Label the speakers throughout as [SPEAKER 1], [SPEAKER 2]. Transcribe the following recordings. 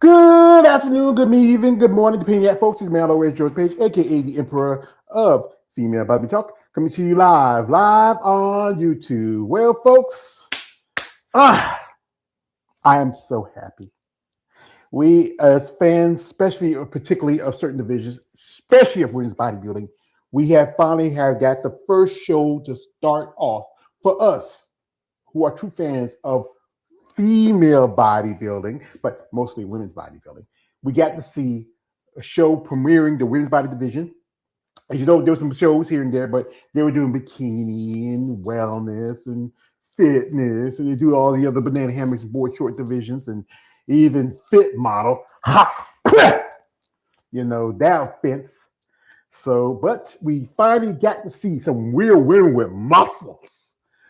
[SPEAKER 1] Good afternoon, good evening, good morning, depending on folks. It's man always George Page, aka the Emperor of Female Body Talk, coming to you live on YouTube. Well, folks, I am so happy. We as fans, especially or particularly of certain divisions, especially of women's bodybuilding, we have finally got the first show to start off for us who are true fans of female bodybuilding, but mostly women's bodybuilding. We got to see a show premiering the women's body division. As you know, there were some shows here and there, but they were doing bikini and wellness and fitness, and they do all the other banana hammocks and board short divisions, and even fit model. Ha! You know, that offense. So, but we finally got to see some real women with muscles.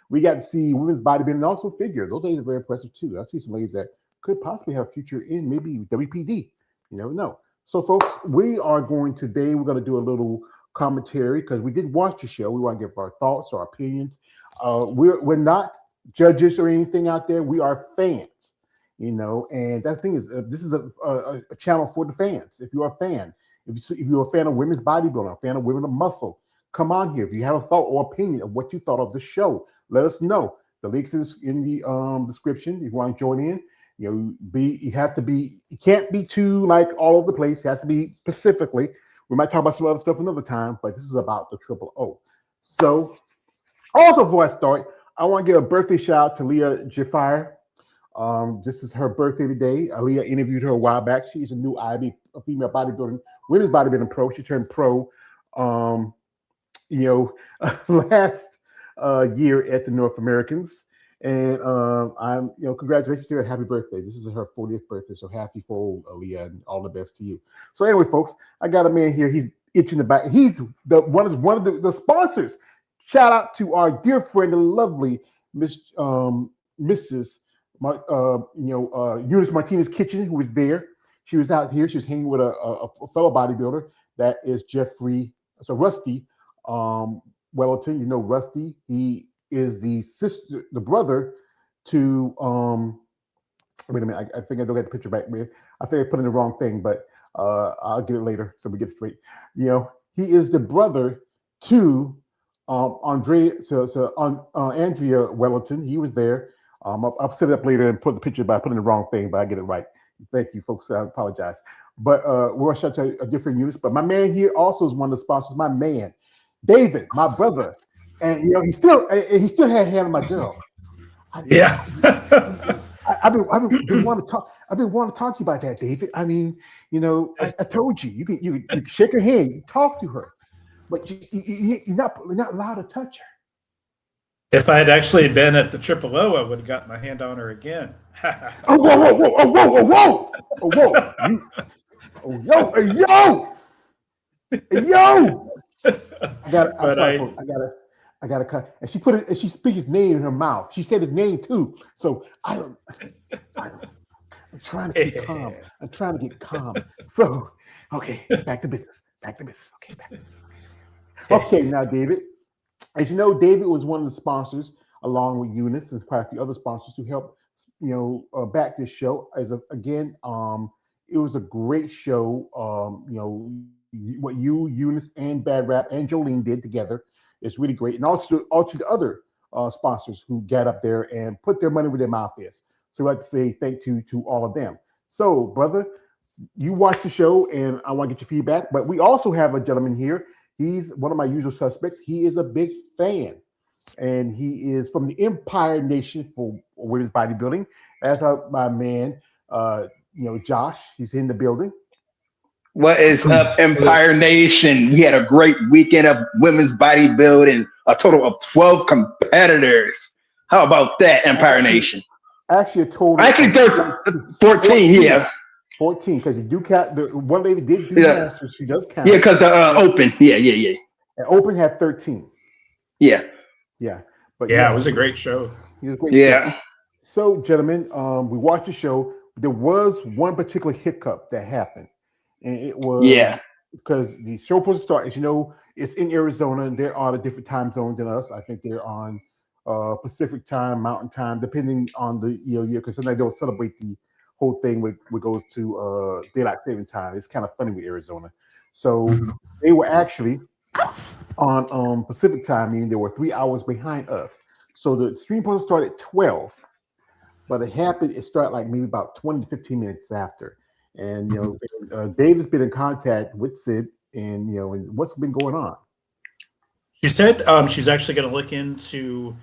[SPEAKER 1] We got to see women's bodybuilding and also figure. Those ladies are very impressive too. I see some ladies that could possibly have a future in maybe WPD. You never know. So, folks, we're going to do a little commentary because we did watch the show. We want to give our thoughts, our opinions. We're not judges or anything out there. We are fans, you know. And that thing is, this is a channel for the fans. If you're a fan, if you're a fan of women's bodybuilding, a fan of women of muscle, come on here. If you have a thought or opinion of what you thought of the show, let us know. The links is in the description. If you want to join in, you can't be too like all over the place. It has to be specifically. We might talk about some other stuff another time, but this is about the Triple O. So, also before I start, I want to give a birthday shout out to Leah Jafire. This is her birthday today. Leah interviewed her a while back. She's a new IB, a female bodybuilding, women's bodybuilding pro. She turned pro, last year at the North Americans. And congratulations to her. Happy birthday. This is her 40th birthday. So happy for Aaliyah and all the best to you. So anyway, folks, I got a man here. He's itching the back. He's one of the sponsors. Shout out to our dear friend, the lovely Mrs. Eunice Martinez Kitchen, who was there. She was out here. She was hanging with a fellow bodybuilder that is Rusty Wellington. You know Rusty. He is the brother to wait a minute. I think I don't get the picture back, man. I think I put in the wrong thing, but I'll get it later so we get it straight. You know, he is the brother to Andrea Wellington. He was there. I'll set it up later and put the picture by putting the wrong thing, but I get it right. Thank you, folks. I apologize. But we're going to shout out a different units. But my man here also is one of the sponsors. My man, David, my brother. And he still had hand on my girl. I've been wanting to talk. I've been wanting to talk to you about that, David. I mean, I told you you can shake her hand, you talk to her, but you're not allowed to touch her.
[SPEAKER 2] If I had actually been at the Triple O, I would have got my hand on her again.
[SPEAKER 1] Oh, whoa! Yo! I gotta cut. And she put it. And she speaks his name in her mouth. She said his name too. So I'm trying to keep calm. I'm trying to get calm. So okay, back to business. Okay, back to business. Okay, now David. As you know, David was one of the sponsors, along with Eunice and quite a few other sponsors, to help back this show. It was a great show. What you, Eunice, and Bad Rap and Jolene did together is really great, and also to the other sponsors who got up there and put their money where their mouth is. So I'd like to say thank you to all of them. So, brother, you watched the show, and I want to get your feedback. But we also have a gentleman here. He's one of my usual suspects. He is a big fan, and he is from the Empire Nation for women's bodybuilding. That's my man, Josh. He's in the building.
[SPEAKER 3] What is up, Empire Nation? We had a great weekend of women's bodybuilding, a total of 12 competitors. How about that, Empire Nation?
[SPEAKER 1] Actually, a total.
[SPEAKER 3] 14, yeah.
[SPEAKER 1] 14, because you do count. The one lady did do masters. She does count.
[SPEAKER 3] Yeah, because the Open. Yeah.
[SPEAKER 1] And Open had 13.
[SPEAKER 3] Yeah.
[SPEAKER 1] But
[SPEAKER 2] it was a great show.
[SPEAKER 1] It was a great show. So, gentlemen, we watched the show. There was one particular hiccup that happened. And it was because the show was supposed to start. As you know, it's in Arizona, and they're on a different time zone than us. I think they're on Pacific time, Mountain time, depending on the year, because sometimes they'll celebrate the whole thing would goes to daylight saving time. It's kind of funny with Arizona. So they were actually on Pacific time, meaning they were 3 hours behind us. So the stream supposed to start at 12, but it started like maybe about 20 to 15 minutes after. And David's been in contact with Sid, and and what's been going on.
[SPEAKER 2] She said she's actually going to look into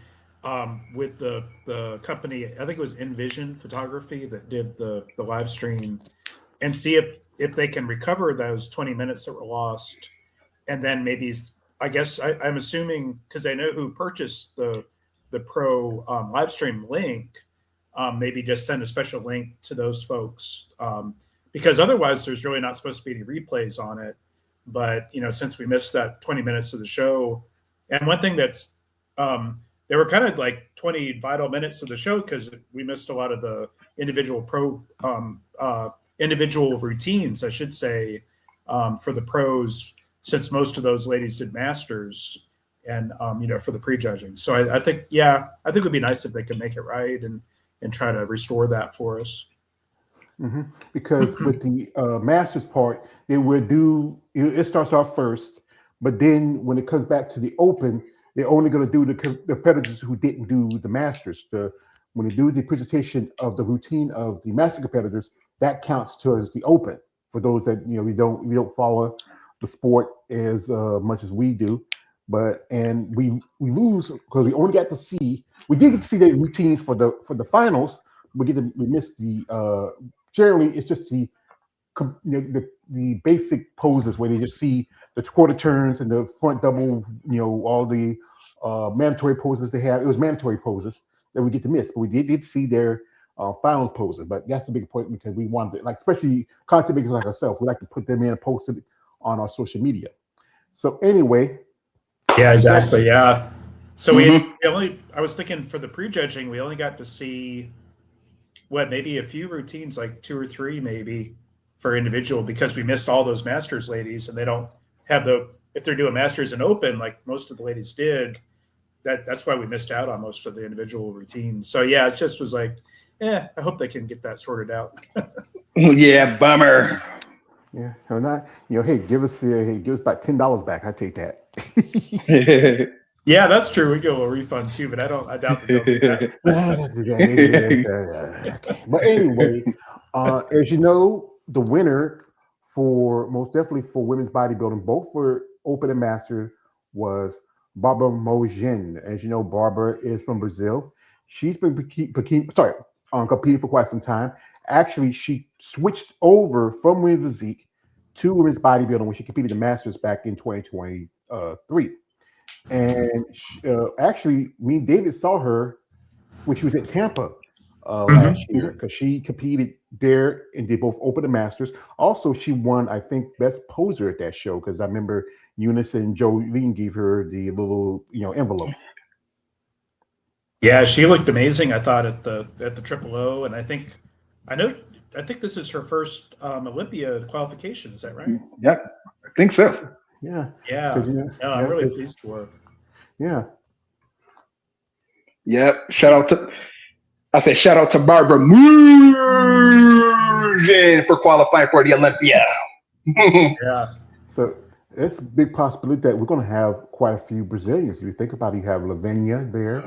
[SPEAKER 2] with the company. I think it was Envision Photography that did the live stream, and see if they can recover those 20 minutes that were lost, and then maybe I guess I'm assuming because I know who purchased the pro live stream link, maybe just send a special link to those folks because otherwise there's really not supposed to be any replays on it. But since we missed that 20 minutes of the show, and one thing that's there were kind of like 20 vital minutes of the show because we missed a lot of the individual individual routines, I should say, for the pros, since most of those ladies did masters and for the prejudging. So I think it would be nice if they could make it right and try to restore that for us.
[SPEAKER 1] Mm-hmm. Because with the masters part, they would it starts off first, but then when it comes back to the open, they're only going to do the competitors who didn't do the masters. When they do the presentation of the routine of the master competitors, that counts towards the open. For those that we don't follow the sport as much as we do, and we lose because we only got to see. We did get to see the routines for the finals. We missed the. Generally, it's just the basic poses where they just see the quarter turns and the front double, all the mandatory poses they have. It was mandatory poses that we get to miss, but we did see their final poses. But that's the big point because we wanted, especially content makers like ourselves, we like to put them in and post it on our social media. So anyway.
[SPEAKER 2] Yeah, exactly. Yeah. So we I was thinking for the prejudging, we only got to see maybe a few routines, like 2 or 3 maybe for individual, because we missed all those masters ladies and they don't have if they're doing masters and open like most of the ladies did, that's why we missed out on most of the individual routines. So yeah, it just was like, I hope they can get that sorted out.
[SPEAKER 3] Yeah, bummer.
[SPEAKER 1] Yeah, or not, hey, give us about $10 back. I take that.
[SPEAKER 2] Yeah, that's true. We go a refund too, but I doubt that they'll do that.
[SPEAKER 1] But anyway, as you know, the winner most definitely for women's bodybuilding, both for open and master, was Barbara Mogin. As you know, Barbara is from Brazil. She's been competing for quite some time. Actually, she switched over from women's physique to women's bodybuilding when she competed in the masters back in 2023. And actually, me and David saw her when she was at Tampa last year because she competed there and did both open and masters. Also, she won, I think, best poser at that show because I remember Eunice and Jolene gave her the little envelope.
[SPEAKER 2] Yeah, she looked amazing. I thought at the Triple O, and I think this is her first Olympia qualification. Is that right?
[SPEAKER 3] Yeah, I think so.
[SPEAKER 1] Yeah.
[SPEAKER 2] I'm really pleased for her.
[SPEAKER 1] Yeah.
[SPEAKER 3] Yep. Shout out to Barbara Mogin for qualifying for the Olympia.
[SPEAKER 2] Yeah.
[SPEAKER 1] So it's a big possibility that we're going to have quite a few Brazilians. If you think about it, you have Lavinia there.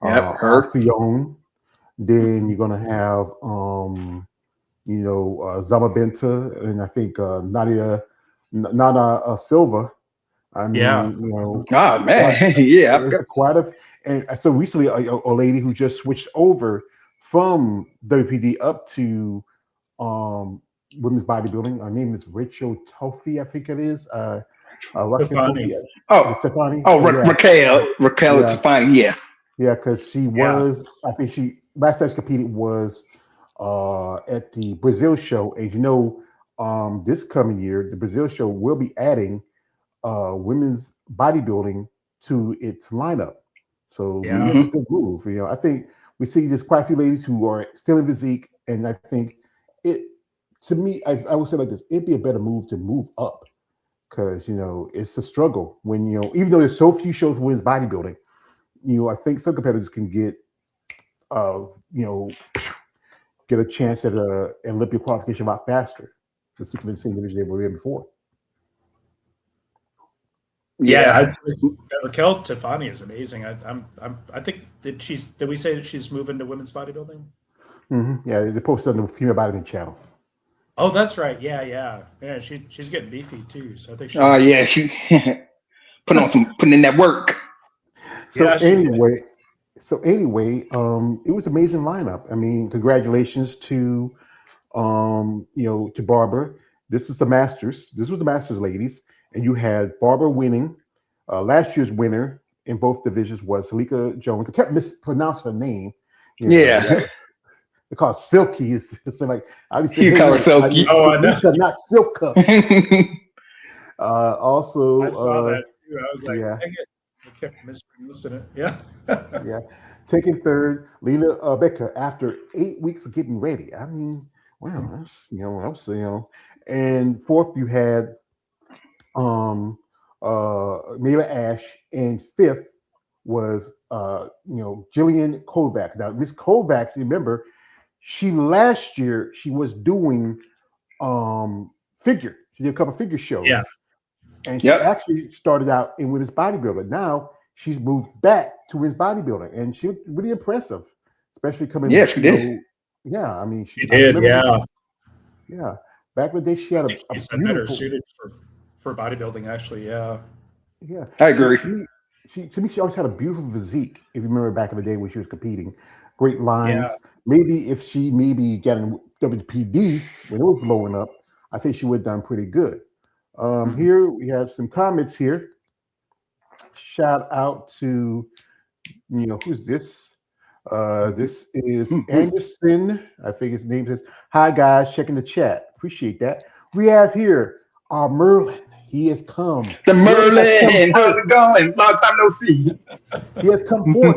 [SPEAKER 3] Yep.
[SPEAKER 1] Alcione. Then you're going to have Zama Benta, and I think Nana Silva. I mean,
[SPEAKER 3] oh man, yeah,
[SPEAKER 1] quite and so recently a lady who just switched over from WPD up to women's bodybuilding. Her name is Rachel Tofi, I think it is.
[SPEAKER 2] Tefani.
[SPEAKER 1] Tefani.
[SPEAKER 3] Raquel Tefani.
[SPEAKER 1] Yeah, because she was. I think last time she competed was at the Brazil show, and this coming year the Brazil show will be adding women's bodybuilding to its lineup. So it's a good move. I think we see there's quite a few ladies who are still in physique, and I think to me, I would say like this: it'd be a better move to move up because it's a struggle when even though there's so few shows for women's bodybuilding, I think some competitors can get get a chance at an Olympia qualification a lot faster. Let's keep in the same division they were in before.
[SPEAKER 2] Yeah, Raquel Tefani is amazing. I think did we say that she's moving to women's bodybuilding?
[SPEAKER 1] Mm-hmm. Yeah, they posted on the Female Bodybuilding channel.
[SPEAKER 2] Oh, that's right. Yeah. She's getting beefy too. So I think.
[SPEAKER 3] Oh yeah, she putting in that work.
[SPEAKER 1] So anyway, it was an amazing lineup. I mean, congratulations to to Barbara. This is the Masters. This was the Masters, ladies, and you had Barbara winning. Last year's winner in both divisions was Salika Jones. I kept mispronouncing her name.
[SPEAKER 3] Yeah.
[SPEAKER 1] They call it Silky. It's like I would say,
[SPEAKER 3] You call her Silky.
[SPEAKER 2] Oh, I know.
[SPEAKER 1] Not Silka. Also,
[SPEAKER 2] I saw that too. I was like, dang it. I kept mispronouncing it. Yeah.
[SPEAKER 1] Yeah. Taking third, Lena Becker after 8 weeks of getting ready. I mean, wow, that's, and fourth you had Mila Ash, and fifth was Jillian Kovacs. Now Miss Kovacs, remember, last year she was doing figure. She did a couple figure shows.
[SPEAKER 2] Yeah.
[SPEAKER 1] And she actually started out in women's bodybuilding. Now she's moved back to women's bodybuilding, and she looked really impressive, especially coming.
[SPEAKER 3] Yeah, she did.
[SPEAKER 1] Yeah, I mean,
[SPEAKER 2] she did. Yeah.
[SPEAKER 1] Yeah. Back in the day, she had a beautiful.
[SPEAKER 2] Better suited for bodybuilding, actually. Yeah.
[SPEAKER 1] Yeah,
[SPEAKER 3] I agree.
[SPEAKER 1] To me, she always had a beautiful physique. If you remember back in the day when she was competing, great lines.
[SPEAKER 2] Yeah.
[SPEAKER 1] Maybe if she got in WPD when it was blowing up, I think she would have done pretty good. Here we have some comments here. Shout out to who's this? This is Anderson. I think his name is. Hi guys, checking the chat. Appreciate that. We have here Merlin. He has come.
[SPEAKER 3] The Merlin. How's it going? Long time no see.
[SPEAKER 1] He has come forth.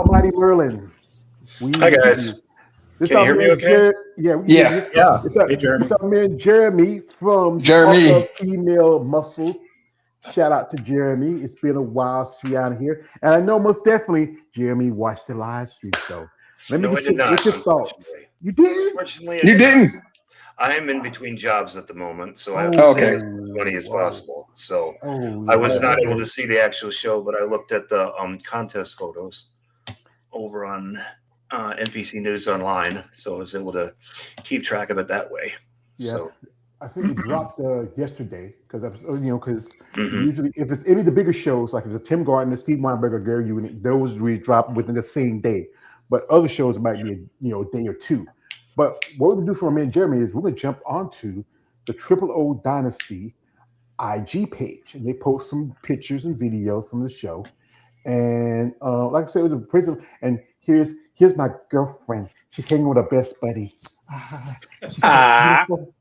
[SPEAKER 1] Mighty Merlin.
[SPEAKER 4] Hi guys. Can you hear me okay?
[SPEAKER 1] Yeah.
[SPEAKER 2] Hey, Jeremy.
[SPEAKER 1] What's up, man? Jeremy from Female Muscle. Shout out to Jeremy. It's been a while since you're out here. And I know most definitely Jeremy watched the live stream. So let me get your thoughts. You did?
[SPEAKER 4] Unfortunately,
[SPEAKER 3] you didn't.
[SPEAKER 4] I am in between jobs at the moment, so I have to stay as funny as possible. So I was not able to see the actual show, but I looked at the contest photos over on NPC News Online, so I was able to keep track of it that way.
[SPEAKER 1] Yeah.
[SPEAKER 4] So
[SPEAKER 1] I think it dropped yesterday because usually if it's any of the bigger shows, like if it's Tim Gardner, Steve Weinberger, Gary Ewing, those really drop within the same day. But other shows might be a day or two. But what we're gonna do for our man Jeremy is we're gonna jump onto the O Dynasty IG page, and they post some pictures and videos from the show. And like I said, it was a principal. And here's my girlfriend. She's hanging with her best buddy. She's so beautiful.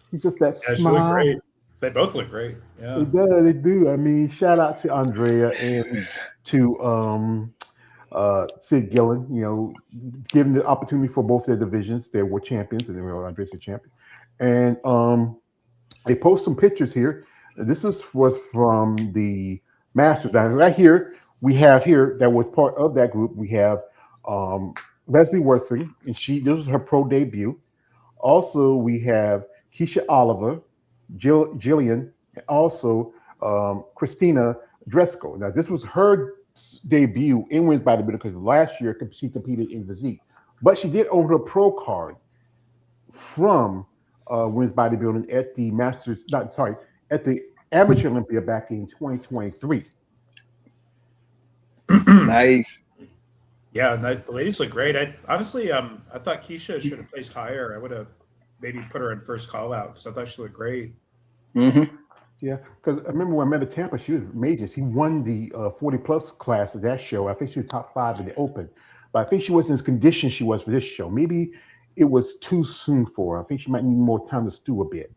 [SPEAKER 1] He's just that smile.
[SPEAKER 2] She look great. They both look great. Yeah,
[SPEAKER 1] they do. I mean, shout out to Andrea and to Sid Gillen. Giving the opportunity for both their divisions. They were champions, and Andrea's a champion. And they post some pictures here. This was from the Masters. Now, right here we have that was part of that group. We have Leslie Worthing, and this was her pro debut. Also, we have Keisha Oliver, Jillian, and also Christina Dresco. Now, this was her debut in women's bodybuilding because last year she competed in physique, but she did own her pro card from women's bodybuilding at the at the Amateur Olympia back in 2023.
[SPEAKER 3] Nice.
[SPEAKER 2] Yeah, and the ladies look great. I thought Keisha should have placed higher. I would have maybe put her in first call out because I thought she looked great.
[SPEAKER 3] Mm-hmm.
[SPEAKER 1] Yeah, because I remember when I met at Tampa, she was major. She won the 40+ class of that show. I think she was top 5 in the Open, but I think she wasn't as conditioned she was for this show. Maybe it was too soon for her. I think she might need more time to stew a bit.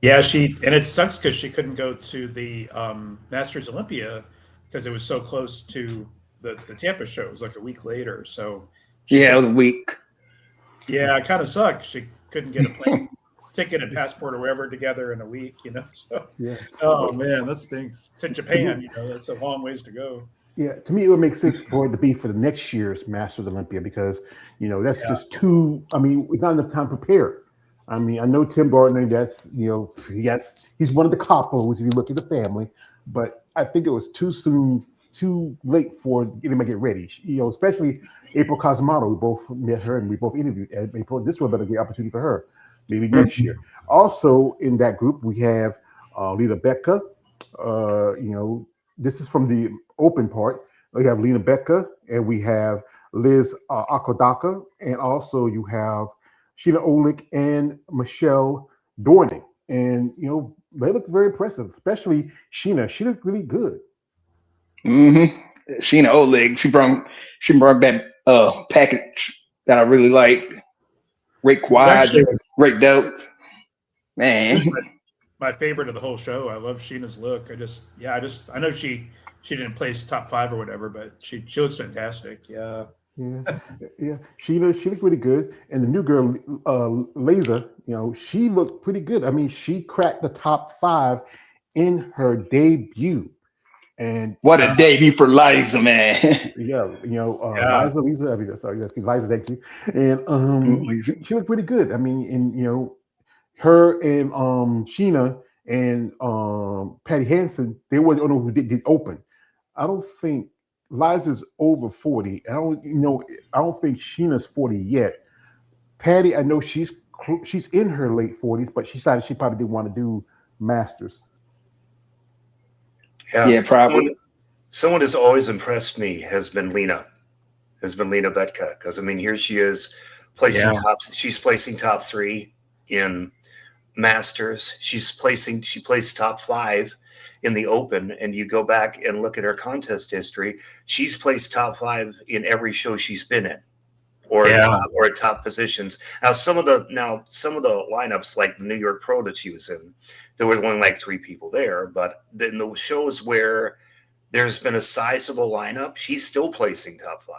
[SPEAKER 2] Yeah, and it sucks because she couldn't go to the Masters Olympia because it was so close to the Tampa show. It was like a week later. So
[SPEAKER 3] it was a week.
[SPEAKER 2] Yeah, it kind of sucked. She couldn't get a plane ticket and passport or whatever together in a week, So
[SPEAKER 1] yeah.
[SPEAKER 2] Oh man, that stinks. To Japan, that's a long ways to go.
[SPEAKER 1] Yeah, to me, it would make sense for it to be for the next year's Masters Olympia because that's just too. I mean, it's not enough time to prepare. I mean, I know Tim Gardner. That's he's one of the couples if you look at the family, but I think it was too soon, too late for anybody to get ready. Especially April Cosmato. We both met her and we both interviewed April. This would have been a great opportunity for her, maybe next year. Also in that group we have Lena Becca. This is from the open part. We have Lena Becca and we have Liz Akodaka, and also you have Sheena Olick and Michelle Dorning. And they look very impressive, especially Sheena. She looked really good.
[SPEAKER 3] Mm-hmm. Sheena Olick, she brought that package that I really liked. Great quads, great delts. Man.
[SPEAKER 2] My favorite of the whole show. I love Sheena's look. I know she didn't place top 5 or whatever, but she looks fantastic. Yeah.
[SPEAKER 1] Yeah. She looked really good. And the new girl, Laser, she looked pretty good. I mean, she cracked the top 5 in her debut. And
[SPEAKER 3] what a debut for Liza, man.
[SPEAKER 1] Liza, Liza, thank you. And she looked pretty good. I mean, and her and Sheena and Patty Hansen, they were the only who did open. I don't think Liza's over 40. I don't think Sheena's 40 yet. Patty, I know she's in her late 40s, but she decided she probably didn't want to do Masters.
[SPEAKER 3] Yeah, probably.
[SPEAKER 4] Someone has always impressed me has been Lena Betka, because I mean here she is placing she's placing top 3 in Masters. She placed top 5 in the Open, and you go back and look at her contest history, she's placed top 5 in every show she's been in, or at top positions. Now some of the lineups, like the New York Pro that she was in, there was only like 3 people there, but then the shows where there's been a sizable lineup, she's still placing top 5,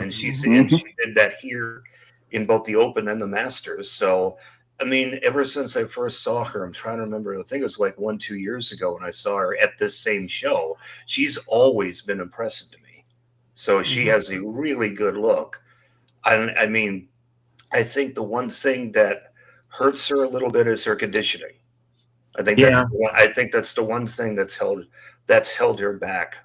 [SPEAKER 4] and she did that here in both the Open and the Masters. So I mean, ever since I first saw her, I'm trying to remember, I think it was like 1-2 years ago when I saw her at this same show, she's always been impressive to me. So she has a really good look. I mean, I think the one thing that hurts her a little bit is her conditioning. I think that's the one thing that's held her back.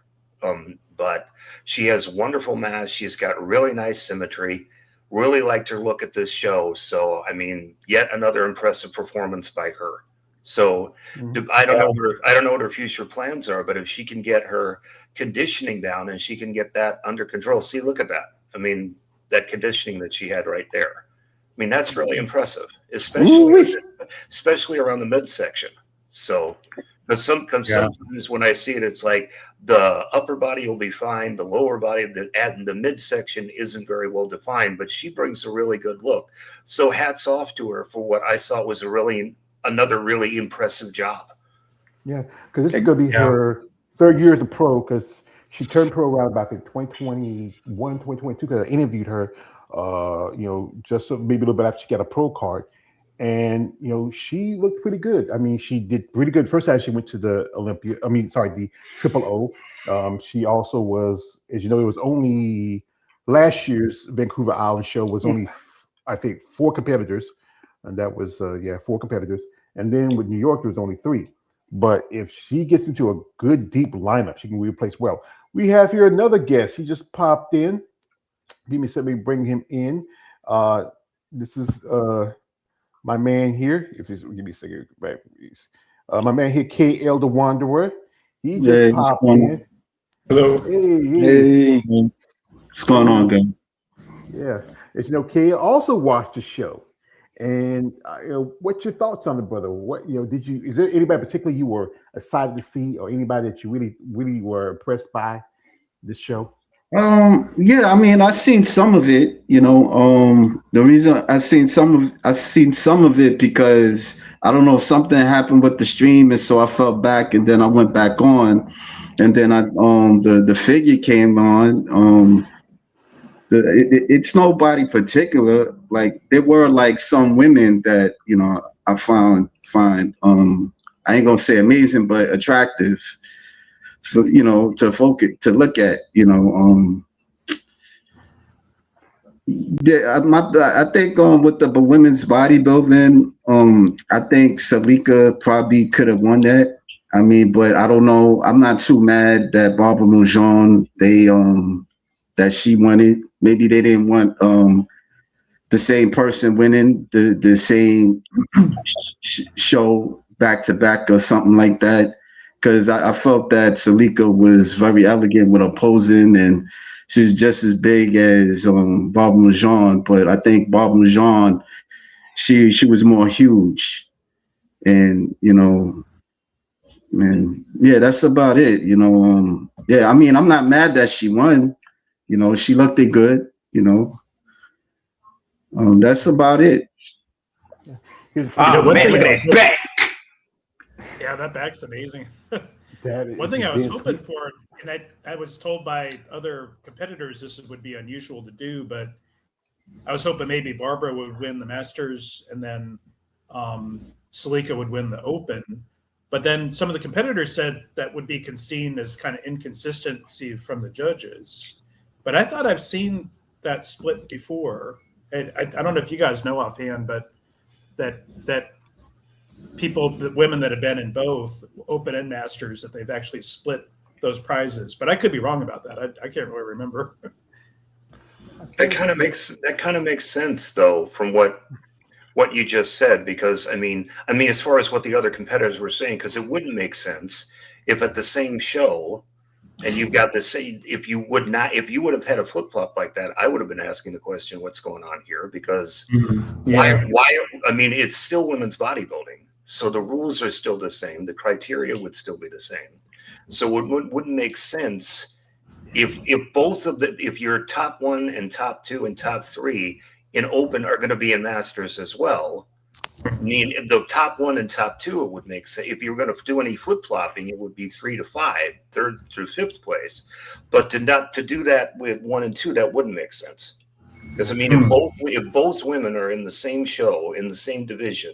[SPEAKER 4] But she has wonderful mass. She's got really nice symmetry. Really liked her look at this show. So, I mean, yet another impressive performance by her. So I don't know what her future plans are, but if she can get her conditioning down and she can get that under control, see, look at that. I mean, that conditioning that she had right there. I mean, that's really impressive, especially around the midsection. So, because sometimes when I see it, it's like the upper body will be fine, the lower body, the midsection isn't very well defined, but she brings a really good look. So hats off to her for what I thought was another really impressive job.
[SPEAKER 1] Yeah, because this is going to be her 3rd year as a pro, because she turned pro around about 2021, 2022, because I interviewed her, just maybe a little bit after she got a pro card. And she looked pretty good. I mean, she did pretty good. First time she went to the the Triple O. She also was, as you know, it was only last year's Vancouver Island show was only I think 4 competitors, and that was 4 competitors. And then with New York, there was only 3. But if she gets into a good deep lineup, she can really place well. We have here another guest. He just popped in. Give me a second, me bring him in. This is my man here. Give me a second, right? My man here, KL the Wanderer. He just popped in.
[SPEAKER 2] Hello.
[SPEAKER 1] Hey.
[SPEAKER 5] What's going on, guys?
[SPEAKER 1] Yeah, as you know, KL also watched the show. And what's your thoughts on it, brother? What is there anybody particularly you were excited to see, or anybody that you really were impressed by this show?
[SPEAKER 5] Yeah, I mean, I've seen some of it. The reason I've seen some of it because I don't know, something happened with the stream, and so I fell back, and then I went back on, and then the figure came on. It's nobody particular. Like there were like some women that I find I ain't gonna say amazing, but attractive. to focus, to look at, I think with the women's bodybuilding, I think Salika probably could have won that. I mean, but I don't know. I'm not too mad that Barbara Mujon that she won it. Maybe they didn't want the same person winning the same show back to back or something like that. Because I felt that Salika was very elegant with her posing, and she was just as big as Barbara Mujon. But I think Barbara Mujon, she was more huge, and and yeah, that's about it. Yeah, I mean, I'm not mad that she won. She looked it good. That's about it.
[SPEAKER 2] One thing
[SPEAKER 3] look at that back.
[SPEAKER 2] Yeah, that back's amazing.
[SPEAKER 1] That
[SPEAKER 2] One thing I was hoping
[SPEAKER 1] sweet.
[SPEAKER 2] for, and I was told by other competitors this would be unusual to do, but I was hoping maybe Barbara would win the Masters and then Salika would win the Open. But then some of the competitors said that would be seen as kind of inconsistency from the judges. But I thought I've seen that split before. I don't know if you guys know offhand, but that the women that have been in both Open and Masters, that they've actually split those prizes. But I could be wrong about that. I can't really remember.
[SPEAKER 4] That kind of makes sense though, from what you just said, because I mean, as far as what the other competitors were saying, because it wouldn't make sense if at the same show, and you've got the same, if you would have had a flip flop like that, I would have been asking the question, what's going on here? Because why? I mean, it's still women's bodybuilding, so the rules are still the same, the criteria would still be the same. So it wouldn't make sense if if your top one and top two and top three in Open are going to be in Masters as well. I mean, the top one and top two, it would make sense. If you were going to do any flip flopping, it would be 3 to 5, third through fifth place. But to do that with 1 and 2, that wouldn't make sense. Because I mean, if both women are in the same show in the same division,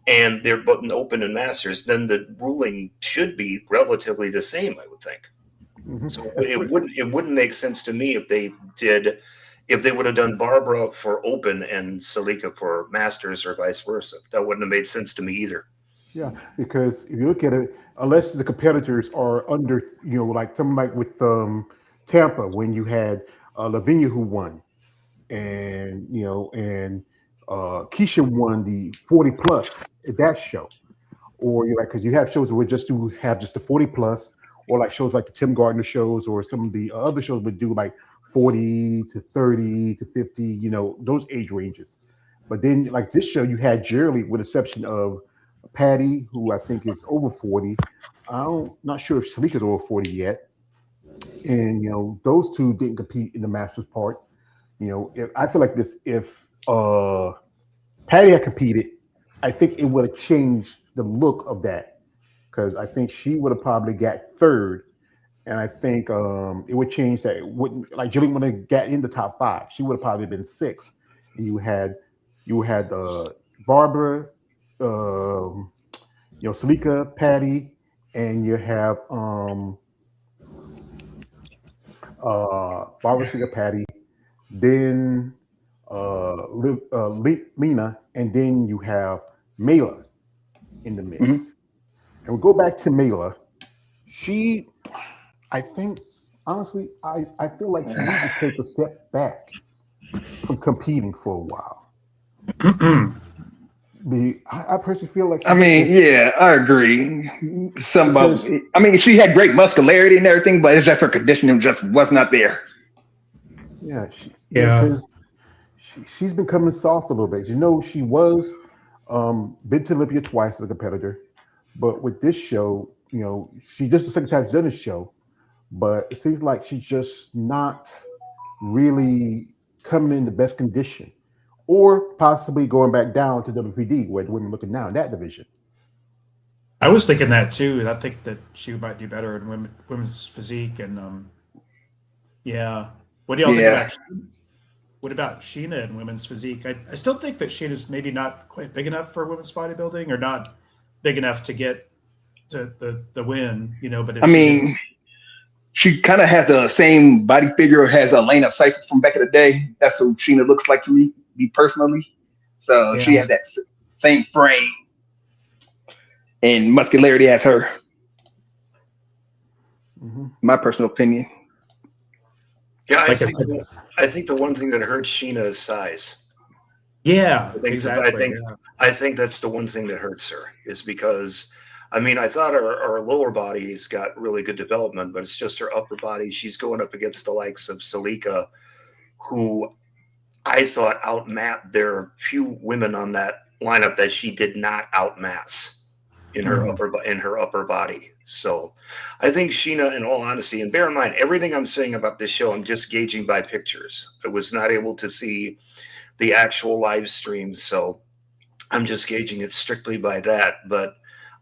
[SPEAKER 4] and they're both in Open and Masters, then the ruling should be relatively the same, I would think. Mm-hmm. So it wouldn't make sense to me if they would have done Barbara for Open and Salika for Masters or vice versa. That wouldn't have made sense to me either.
[SPEAKER 1] Yeah, because if you look at it, unless the competitors are under, like something like with Tampa, when you had Lavinia who won, and Keisha won the 40 plus at that show, or because you have shows where have just the 40 plus, or like shows like the Tim Gardner shows, or some of the other shows would do like 40 to 30 to 50, those age ranges. But then like this show, you had Jerry, with exception of Patty, who I think is over 40. Not sure if Salika's over 40 yet. And, those two didn't compete in the Masters part. I feel like if Patty had competed, I think it would have changed the look of that, because I think she would have probably got third. And I think it would change that. It wouldn't, like Jillian would have got in the top 5. She would have probably been 6. And you had Barbara, Salika, Patty, and you have Barbara, Salika, Patty, then Lena, and then you have Mela in the mix. Mm-hmm. And we go back to Mela. I think, honestly, I feel like she needs to take a step back from competing for a while. I personally feel like...
[SPEAKER 3] I agree. She had great muscularity and everything, but it's just her conditioning just was not there.
[SPEAKER 1] Yeah. She's been coming soft a little bit. She was been to Olympia twice as a competitor, but with this show, she just the second time she's done this show, but it seems like she's just not really coming in the best condition, or possibly going back down to WPD, where the women are looking now in that division.
[SPEAKER 2] I was thinking that too. I think that she might do better in women's physique, and What do y'all think about? What about Sheena in women's physique? I still think that Sheena's maybe not quite big enough for women's bodybuilding, or not big enough to get to the win. But
[SPEAKER 3] She kind of has the same body figure as Elena Cypher from back in the day. That's who Sheena looks like to me personally. So she has that same frame and muscularity as her.
[SPEAKER 1] Mm-hmm.
[SPEAKER 3] My personal opinion.
[SPEAKER 4] Yeah, I think the one thing that hurts Sheena is size.
[SPEAKER 2] Yeah,
[SPEAKER 4] exactly. I think that's the one thing that hurts her is because, I mean, I thought her lower body's got really good development, but it's just her upper body. She's going up against the likes of Salika, who I thought outmapped. There are few women on that lineup that she did not outmass in her upper body. So I think Sheena, in all honesty, and bear in mind, everything I'm saying about this show, I'm just gauging by pictures. I was not able to see the actual live stream, so I'm just gauging it strictly by that. But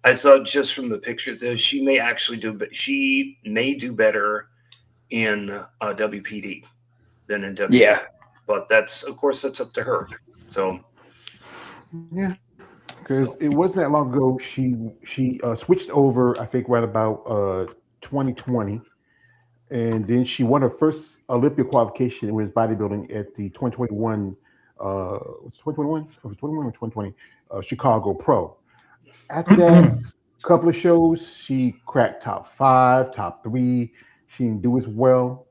[SPEAKER 4] I thought just from the picture that she may actually do better in WPD than in WPD.
[SPEAKER 3] Yeah.
[SPEAKER 4] But that's, of course, that's up to her. So
[SPEAKER 1] yeah, because it wasn't that long ago she switched over, I think, right about 2020, and then she won her first Olympic qualification in women's bodybuilding at the 2021 2021 or 2020 Chicago Pro. After that, couple of shows, she cracked top 5, top 3. She didn't do as well.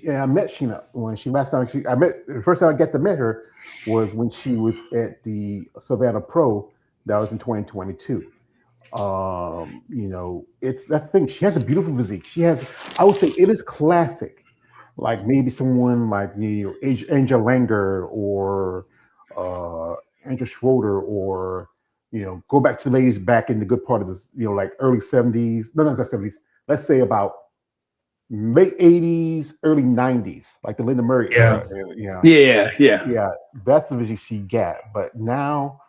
[SPEAKER 1] I met Sheena when the first time I got to meet her was when she was at the Savannah Pro. That was in 2022. That's the thing. She has a beautiful physique. I would say it is classic. Like maybe someone like Angel Langer or Andrew Schroeder, or go back to the ladies back in the good part of this, like early 70s. No, not 70s. Let's say about late 80s, early 90s, like the Linda Murray era. Yeah. That's the vision she got. But now,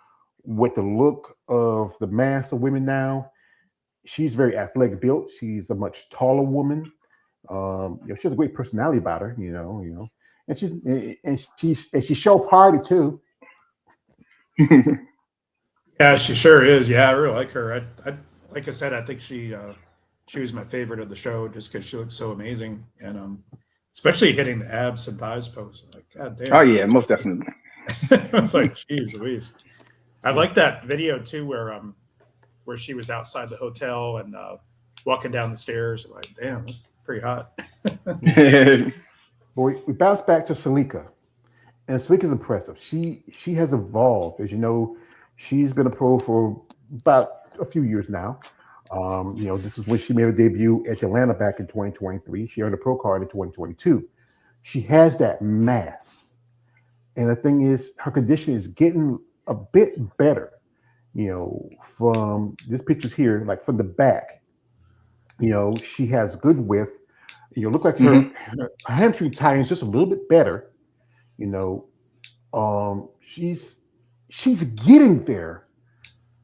[SPEAKER 1] with the look of the mass of women now, she's very athletic built. She's a much taller woman. She has a great personality about her. And she show party too.
[SPEAKER 2] Yeah, she sure is. Yeah, I really like her. I like I said, I think she was my favorite of the show just because she looks so amazing, and especially hitting the abs and thighs pose. Like, God damn.
[SPEAKER 3] Oh yeah, most definitely.
[SPEAKER 2] I was like, geez Louise. I like that video too, where she was outside the hotel and walking down the stairs. Like, damn, that's pretty hot.
[SPEAKER 1] Boy, we bounce back to Salika, and Salika's impressive. She has evolved, as you know. She's been a pro for about a few years now. This is when she made her debut at Atlanta back in 2023. She earned a pro card in 2022. She has that mass, and the thing is, her condition is getting a bit better. From this pictures here, like from the back, she has good width. Look like her hamstring tightens just a little bit better. She's getting there.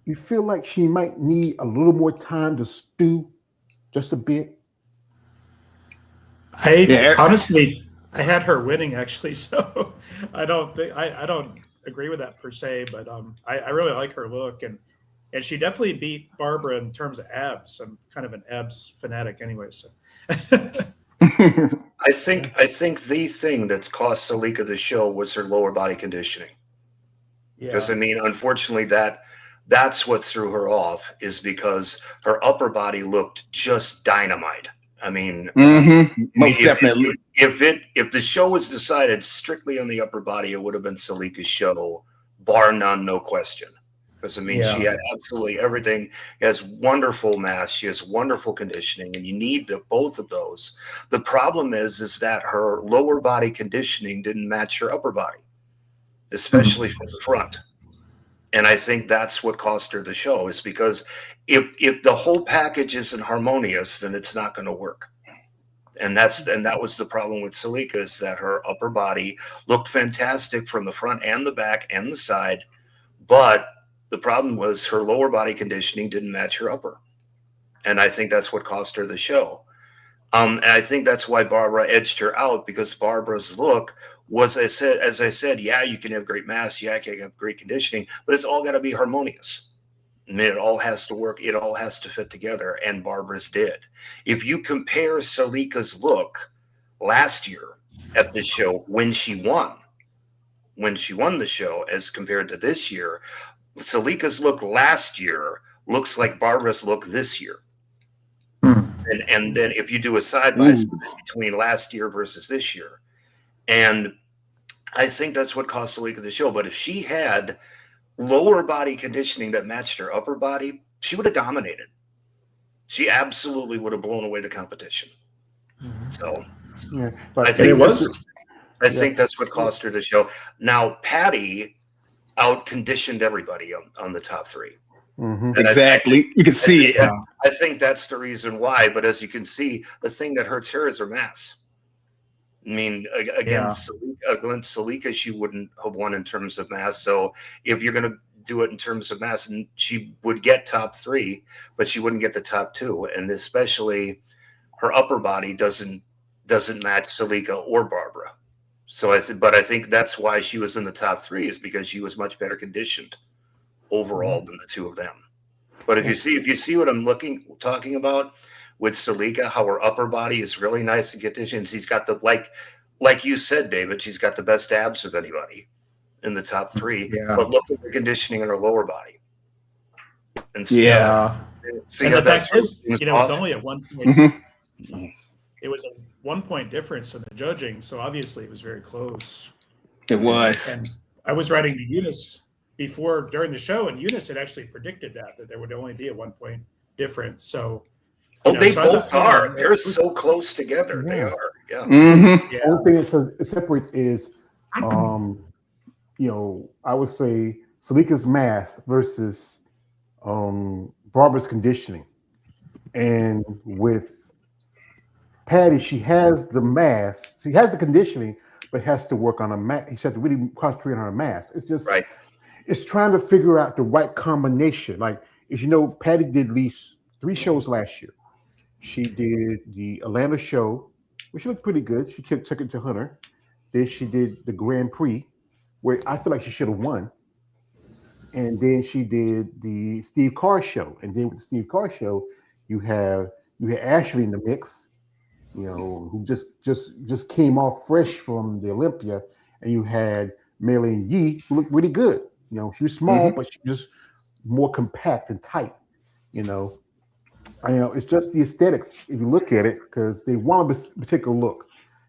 [SPEAKER 1] You feel like she might need a little more time to stew just a bit.
[SPEAKER 2] Honestly, I had her winning actually, so I don't agree with that per se, but I really like her look, and she definitely beat Barbara in terms of abs. I'm kind of an abs fanatic anyway, so.
[SPEAKER 4] I think the thing that's cost Salika the show was her lower body conditioning. Because I mean, unfortunately, that's what threw her off, is because her upper body looked just dynamite. I mean,
[SPEAKER 3] most definitely.
[SPEAKER 4] If the show was decided strictly on the upper body, it would have been Salika's show, bar none, no question. Because I mean, she had absolutely everything. She has wonderful mass. She has wonderful conditioning, and you need both of those. The problem is that her lower body conditioning didn't match her upper body, especially from the front. And I think that's what cost her the show, is because if the whole package isn't harmonious, then it's not going to work. And that was the problem with Salika, is that her upper body looked fantastic from the front and the back and the side, but the problem was her lower body conditioning didn't match her upper. And I think that's what cost her the show. And I think that's why Barbara edged her out, because Barbara's look was, as I said, yeah, you can have great mass, yeah, you can have great conditioning, but it's all got to be harmonious. I mean, it all has to work. It all has to fit together, and Barbara's did. If you compare Salika's look last year at this show when she won the show as compared to this year, Salika's look last year looks like Barbara's look this year. And then if you do a side by side between last year versus this year, and I think that's what cost Salika the show. But if she had lower body conditioning that matched her upper body, she would have dominated. She absolutely would have blown away the competition. So
[SPEAKER 1] Yeah,
[SPEAKER 4] I think that's what cost her the show. Now Patty out-conditioned everybody on the top three.
[SPEAKER 3] Exactly. You can see it.
[SPEAKER 4] I think that's the reason why. But as you can see, the thing that hurts her is her mass. I mean, against Salika, she wouldn't have won in terms of mass. So if you're going to do it in terms of mass, and she would get top three, but she wouldn't get the top two. And especially her upper body doesn't match Salika or Barbara. So I think that's why she was in the top three, is because she was much better conditioned overall than the two of them. But if you see what I'm talking about with Salika, how her upper body is really nice and conditioned. She's got the like you said, David, she's got the best abs of anybody in the top three. Yeah. But look at the conditioning in her lower body. And see
[SPEAKER 2] and the fact is, it was only at 1 point. It was a 1 point difference in the judging, so obviously it was very close.
[SPEAKER 3] It was.
[SPEAKER 2] And I was writing to Eunice during the show, and Eunice had actually predicted that there would only be a 1 point difference. So,
[SPEAKER 4] they both are. They're so close together.
[SPEAKER 1] Yeah.
[SPEAKER 4] They are. Yeah.
[SPEAKER 1] The only thing that separates is, I would say Salika's mass versus Barbara's conditioning. And with Patty, she has the mass, she has the conditioning, but has to work on a mass. She has to really concentrate on her mass. It's just
[SPEAKER 4] right.
[SPEAKER 1] It's trying to figure out the right combination. Like, as you know, Patty did at least 3 shows last year. She did the Atlanta show, which looked pretty good. She took it to Hunter. Then she did the Grand Prix, where I feel like she should have won. And then she did the Steve Carr show. And then with the Steve Carr show, you had Ashley in the mix, who just came off fresh from the Olympia, and you had Mei-Lin Yi, who looked really good. She was small, but she was just more compact and tight. It's just the aesthetics, if you look at it, because they want a particular look.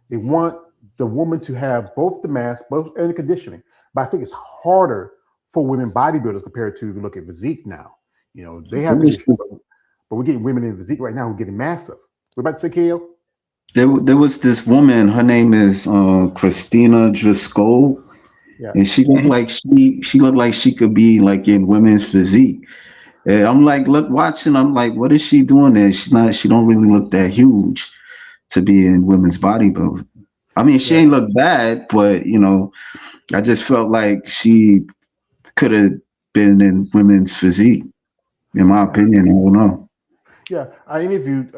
[SPEAKER 1] They want the woman to have both the mass, and the conditioning. But I think it's harder for women bodybuilders compared to, if you look at physique now. They have, but we're getting women in physique right now who are getting massive. What about to say, KO?
[SPEAKER 5] There was this woman. Her name is Christina Driscoll. Yeah. And she looked like she looked like she could be like in women's physique. And I'm like, watching. I'm like, what is she doing there? She don't really look that huge to be in women's bodybuilding. I mean, she ain't look bad, but I just felt like she could have been in women's physique. In my opinion, I don't know.
[SPEAKER 1] Yeah, I interviewed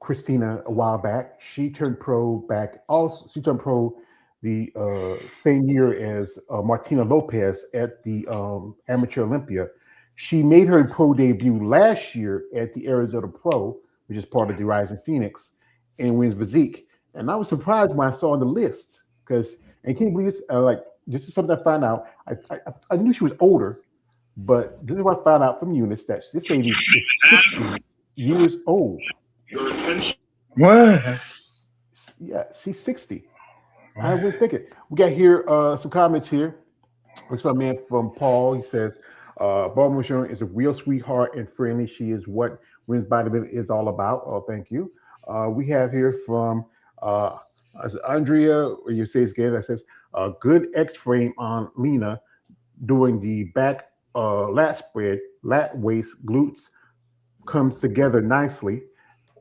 [SPEAKER 1] Christina a while back. She turned pro back. Also, she turned pro the same year as Martina Lopez at the Amateur Olympia. She made her pro debut last year at the Arizona Pro, which is part of the Rising Phoenix, and wins physique. And I was surprised when I saw on the list, because, and can you believe this? This is something I found out. I knew she was older, but this is what I found out from Eunice, that this lady is 60 years old.
[SPEAKER 4] Your attention.
[SPEAKER 3] What?
[SPEAKER 1] Yeah, she's 60. I wouldn't think it. We got here some comments here. This from a man from Paul. He says, Barbara Michelle is a real sweetheart and friendly. She is what women's bodybuilding is all about. Oh, thank you. We have here from Andrea, you say it again, that says, good X-frame on Lena doing the back lat spread, lat waist, glutes comes together nicely.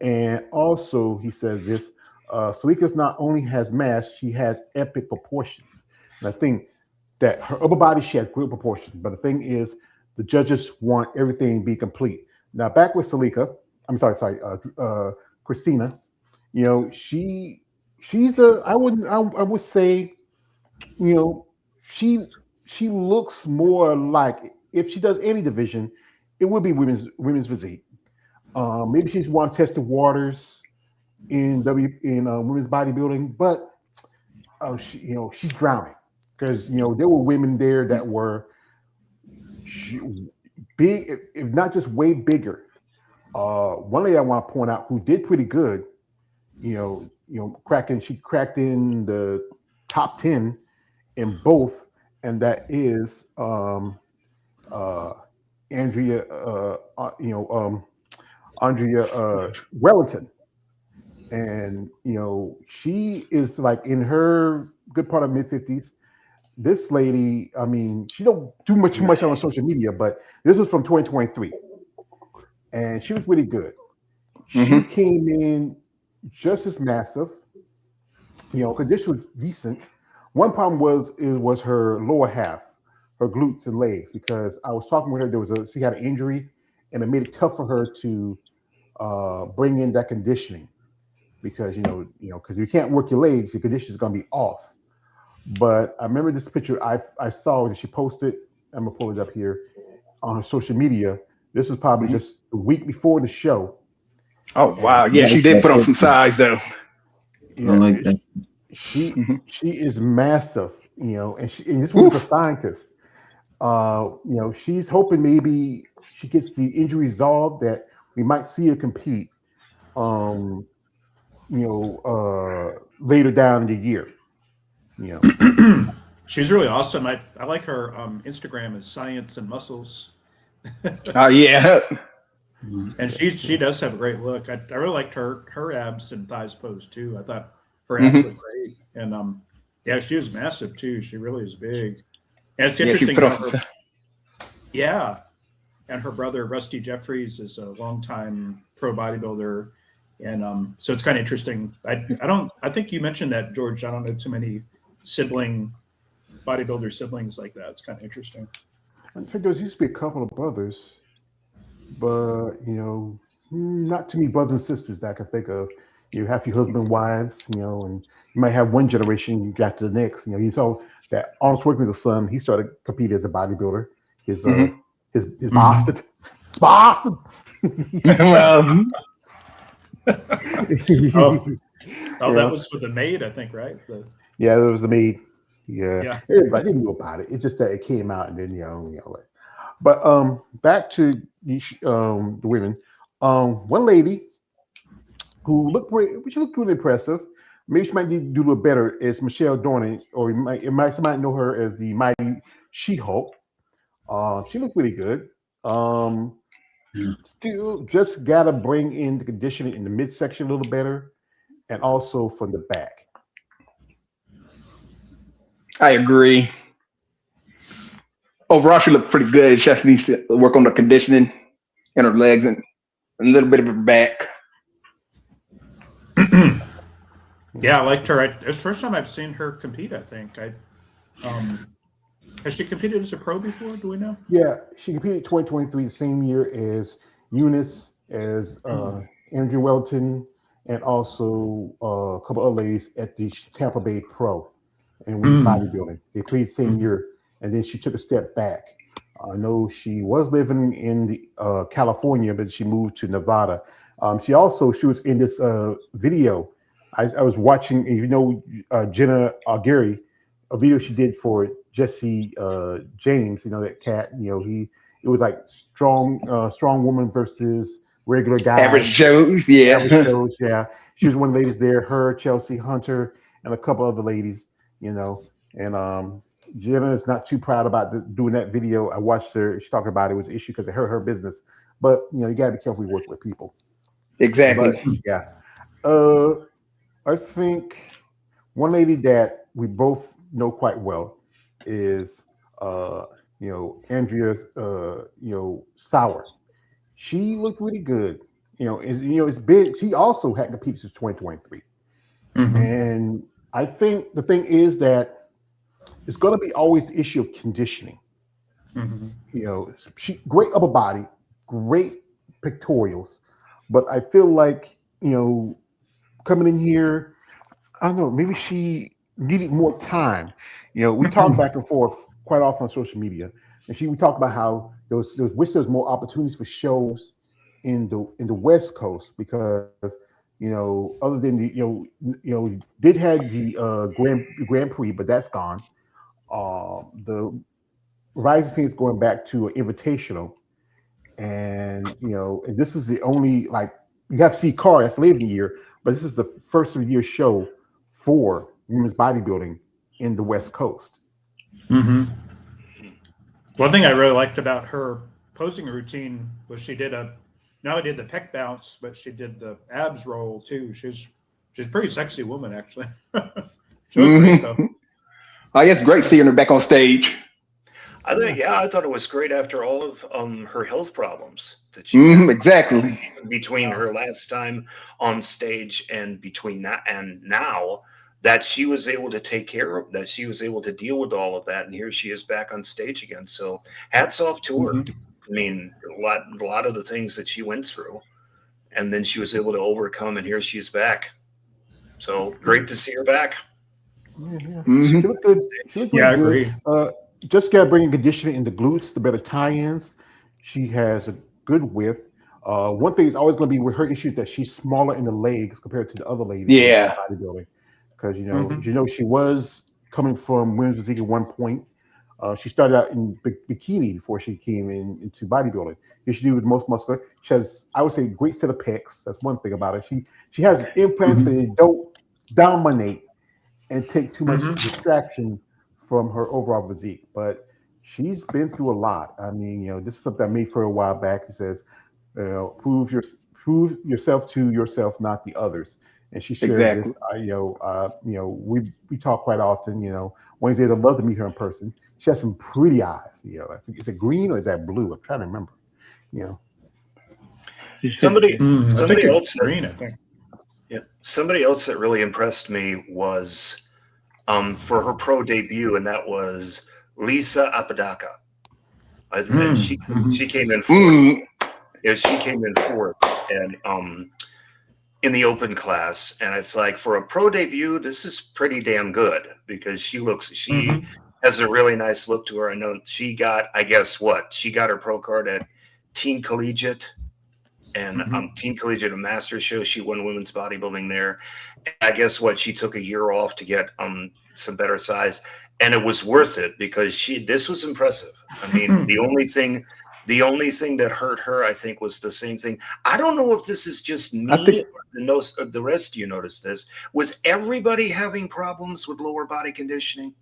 [SPEAKER 1] And also he says this, Salika's not only has mass, she has epic proportions. And I think that her upper body, she has great proportions. But the thing is, the judges want everything to be complete. Now back with Salika, Christina, she's I would say, she looks more like if she does any division, it would be women's physique. Maybe she's want to test the waters in women's bodybuilding, but she's drowning because there were women there that were big, if not just way bigger. One lady I want to point out who did pretty good, she cracked in the top 10 in both, and that is Andrea Wellington. And she is like in her good part of mid-50s. This lady, I mean, she don't do much on social media, but this was from 2023, and she was really good. She came in just as massive, because this was decent. One problem was her lower half, her glutes and legs, because I was talking with her. She had an injury, and it made it tough for her to bring in that conditioning, because because you can't work your legs, your condition is going to be off. But I remember this picture I saw that she posted. I'm gonna pull it up here on her social media. This was probably just the week before the show.
[SPEAKER 3] Oh wow! Yeah, she did put on some size though.
[SPEAKER 1] Yeah, I like that. She is massive, and this one's a scientist. She's hoping maybe she gets the injury resolved that we might see her compete. Later down in the year.
[SPEAKER 2] She's really awesome. I like her Instagram is Science and Muscles.
[SPEAKER 3] Oh yeah.
[SPEAKER 2] And she does have a great look. I really liked her abs and thighs pose too. I thought her abs looked great. And she was massive too. She really is big. And it's interesting. And her brother Rusty Jeffries is a longtime pro bodybuilder. And so it's kind of interesting. I think you mentioned that, George. I don't know too many bodybuilder siblings like that. It's kind of interesting.
[SPEAKER 1] I think there used to be a couple of brothers, but not too many brothers and sisters that I can think of. You have your husband, wives, and you might have one generation after the next. You saw that Arnold Schwarzenegger's son. He started competing as a bodybuilder. His Boston.
[SPEAKER 3] Well.
[SPEAKER 2] That was with the maid, I think, right?
[SPEAKER 1] Yeah, it was the maid. Yeah. Everybody didn't know about it. It's just that it came out, and then But back to the women. One lady who looked pretty impressive. Maybe she might need to do a little better. Is Michelle Dornan, or you might know her as the Mighty She-Hulk. She looked really good. Still just gotta bring in the conditioning in the midsection a little better, and also from the back.
[SPEAKER 3] I agree. Overall, she looked pretty good. She just needs to work on the conditioning in her legs and a little bit of her back.
[SPEAKER 2] Yeah, I liked her. It's the first time I've seen her compete, I think. Has she competed as a pro before? Do we know?
[SPEAKER 1] Yeah, she competed 2023, the same year as Eunice, as Andrea Wellington, and also a couple other ladies at the Tampa Bay Pro and women's bodybuilding. They played the same year, and then she took a step back. I know she was living in the California, but she moved to Nevada. She was in this video. I was watching, Jenna Aguirre, a video she did for Jesse James, that cat, it was like strong woman versus regular guy.
[SPEAKER 3] Average Joes, yeah.
[SPEAKER 1] Average Joes, yeah. She was one of the ladies there, her, Chelsea Hunter, and a couple other ladies, and Jenna is not too proud about doing that video. I watched her, she talked about it was an issue because it hurt her business. But you gotta be careful you work with people.
[SPEAKER 3] Exactly.
[SPEAKER 1] But, yeah. I think one lady that we both know quite well is Andrea Sauer. She looked really good. It's been, she also had competed since 2023. And I think the thing is that it's going to be always the issue of conditioning. She great upper body, great pectorials, but I feel like coming in here, I don't know, maybe she needed more time. We talk back and forth quite often on social media. and we talked about how there was wish there was more opportunities for shows in the West Coast because other than did have the Grand Prix, but that's gone. The Rising Phoenix going back to an invitational, and and this is the only you have Steve Carr that's later in the year, but this is the first of the year show for women's bodybuilding in the West Coast.
[SPEAKER 2] Mm-hmm. One thing I really liked about her posing routine was she did not only did the pec bounce, but she did the abs roll too. She's a pretty sexy woman, actually. She looked great though.
[SPEAKER 3] I guess great seeing her back on stage.
[SPEAKER 4] I thought it was great after all of her health problems that she had
[SPEAKER 3] exactly
[SPEAKER 4] between her last time on stage and between that and now, that she was able to take care of that. She was able to deal with all of that, and here she is back on stage again. So hats off to her. I mean, a lot of the things that she went through, and then she was able to overcome, and here she is back. So great to see her back.
[SPEAKER 1] She looked good. She looked
[SPEAKER 2] I
[SPEAKER 1] good.
[SPEAKER 2] agree.
[SPEAKER 1] Just got bringing conditioning in the glutes, the better tie-ins. She has a good width. One thing is always going to be with her issues that she's smaller in the legs compared to the other ladies.
[SPEAKER 3] Yeah,
[SPEAKER 1] in bodybuilding, because she was coming from women's physique at one point. She started out in bikini before she came into bodybuilding. She do with most muscular. She has, I would say, a great set of pecs. That's one thing about her. She has implants, but they don't dominate and take too much distraction from her overall physique. But she's been through a lot. I mean, this is something I made for a while back. She says, prove yourself to yourself, not the others. And she shared this. We talk quite often. Wednesday, I'd love to meet her in person. She has some pretty eyes. Is it green or is that blue? I'm trying to remember.
[SPEAKER 4] Somebody else
[SPEAKER 2] green, I think.
[SPEAKER 4] Yeah, somebody else that really impressed me was for her pro debut, and that was Lisa Apodaca. I think she came in fourth. Yeah, she came in fourth, and in the open class, and it's like for a pro debut, this is pretty damn good because she has a really nice look to her. I know she got, she got her pro card at Teen Collegiate. And Teen Collegiate and Masters show, she won women's bodybuilding there. And I guess she took a year off to get some better size, and it was worth it because this was impressive. I mean, the only thing that hurt her, I think, was the same thing. I don't know if this is just me or the rest of you noticed this. Was everybody having problems with lower body conditioning?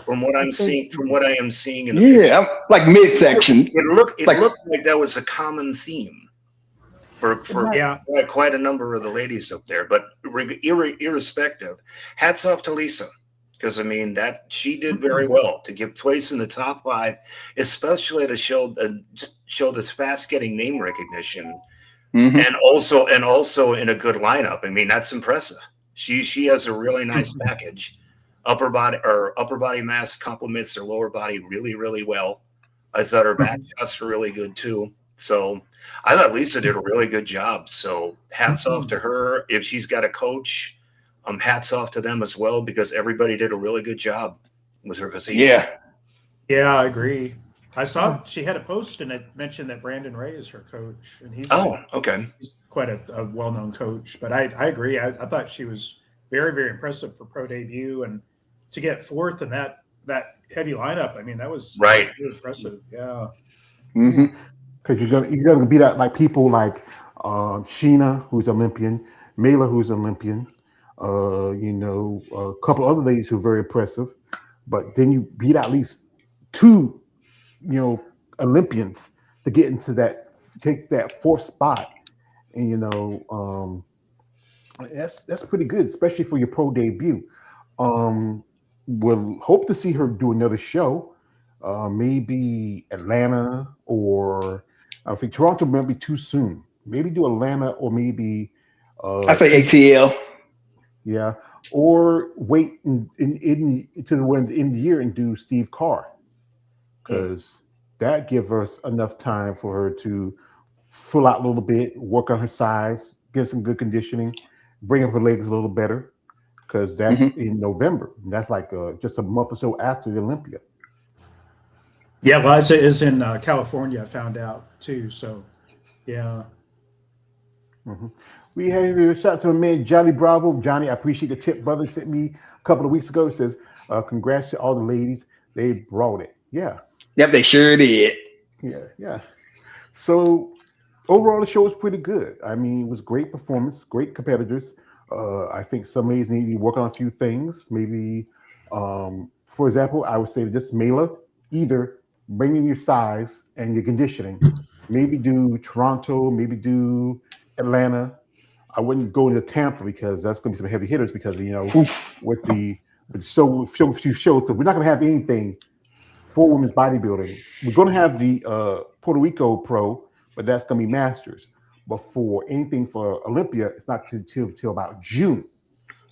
[SPEAKER 4] From what I am seeing in the picture,
[SPEAKER 3] like midsection.
[SPEAKER 4] It looked like that was a common theme for quite a number of the ladies up there. But irrespective, hats off to Lisa, because I mean that she did very well to get place in the top 5, especially to show this fast getting name recognition, and also in a good lineup. I mean, that's impressive. She has a really nice package. Upper body mass complements her lower body really, really well. I thought her back shots were really good too. So I thought Lisa did a really good job. So hats off to her. If she's got a coach, hats off to them as well, because everybody did a really good job with her physique.
[SPEAKER 2] Yeah, I agree. I saw she had a post and it mentioned that Brandon Ray is her coach, and he's quite a well-known coach. But I agree. I thought she was very, very impressive for pro debut, and to get fourth in that heavy lineup. I mean, that was really impressive. Yeah.
[SPEAKER 1] Because you're gonna beat out like people like Sheena, who's Olympian, Mela, who's Olympian, a couple other ladies who are very impressive. But then you beat out at least 2, Olympians to get into take that 4th spot, and that's pretty good, especially for your pro debut. We'll hope to see her do another show, maybe Atlanta, or I think Toronto might be too soon. Maybe do Atlanta, or maybe
[SPEAKER 3] I say ATL.
[SPEAKER 1] Yeah, or wait to the end of the year and do Steve Carr, because that gives us enough time for her to fill out a little bit, work on her size, get some good conditioning, bring up her legs a little better, because that's in November. And that's like just a month or so after the Olympia.
[SPEAKER 2] Yeah, Liza is in California. I found out too. So, yeah.
[SPEAKER 1] Mm-hmm. We have a shout out to my man Johnny Bravo. Johnny, I appreciate the tip. Brother sent me a couple of weeks ago. It says, "Congrats to all the ladies. They brought it." Yeah,
[SPEAKER 3] Yep, they sure did.
[SPEAKER 1] yeah. So overall, the show was pretty good. I mean, it was great performance, great competitors. I think some ladies need to work on a few things. Maybe, for example, I would say to this Mela, either bring in your size and your conditioning. Maybe do Toronto, maybe do Atlanta. I wouldn't go into Tampa because that's going to be some heavy hitters because with the few shows, so we're not going to have anything for women's bodybuilding. We're going to have the Puerto Rico Pro, but that's going to be masters. But for anything for Olympia, it's not till about June.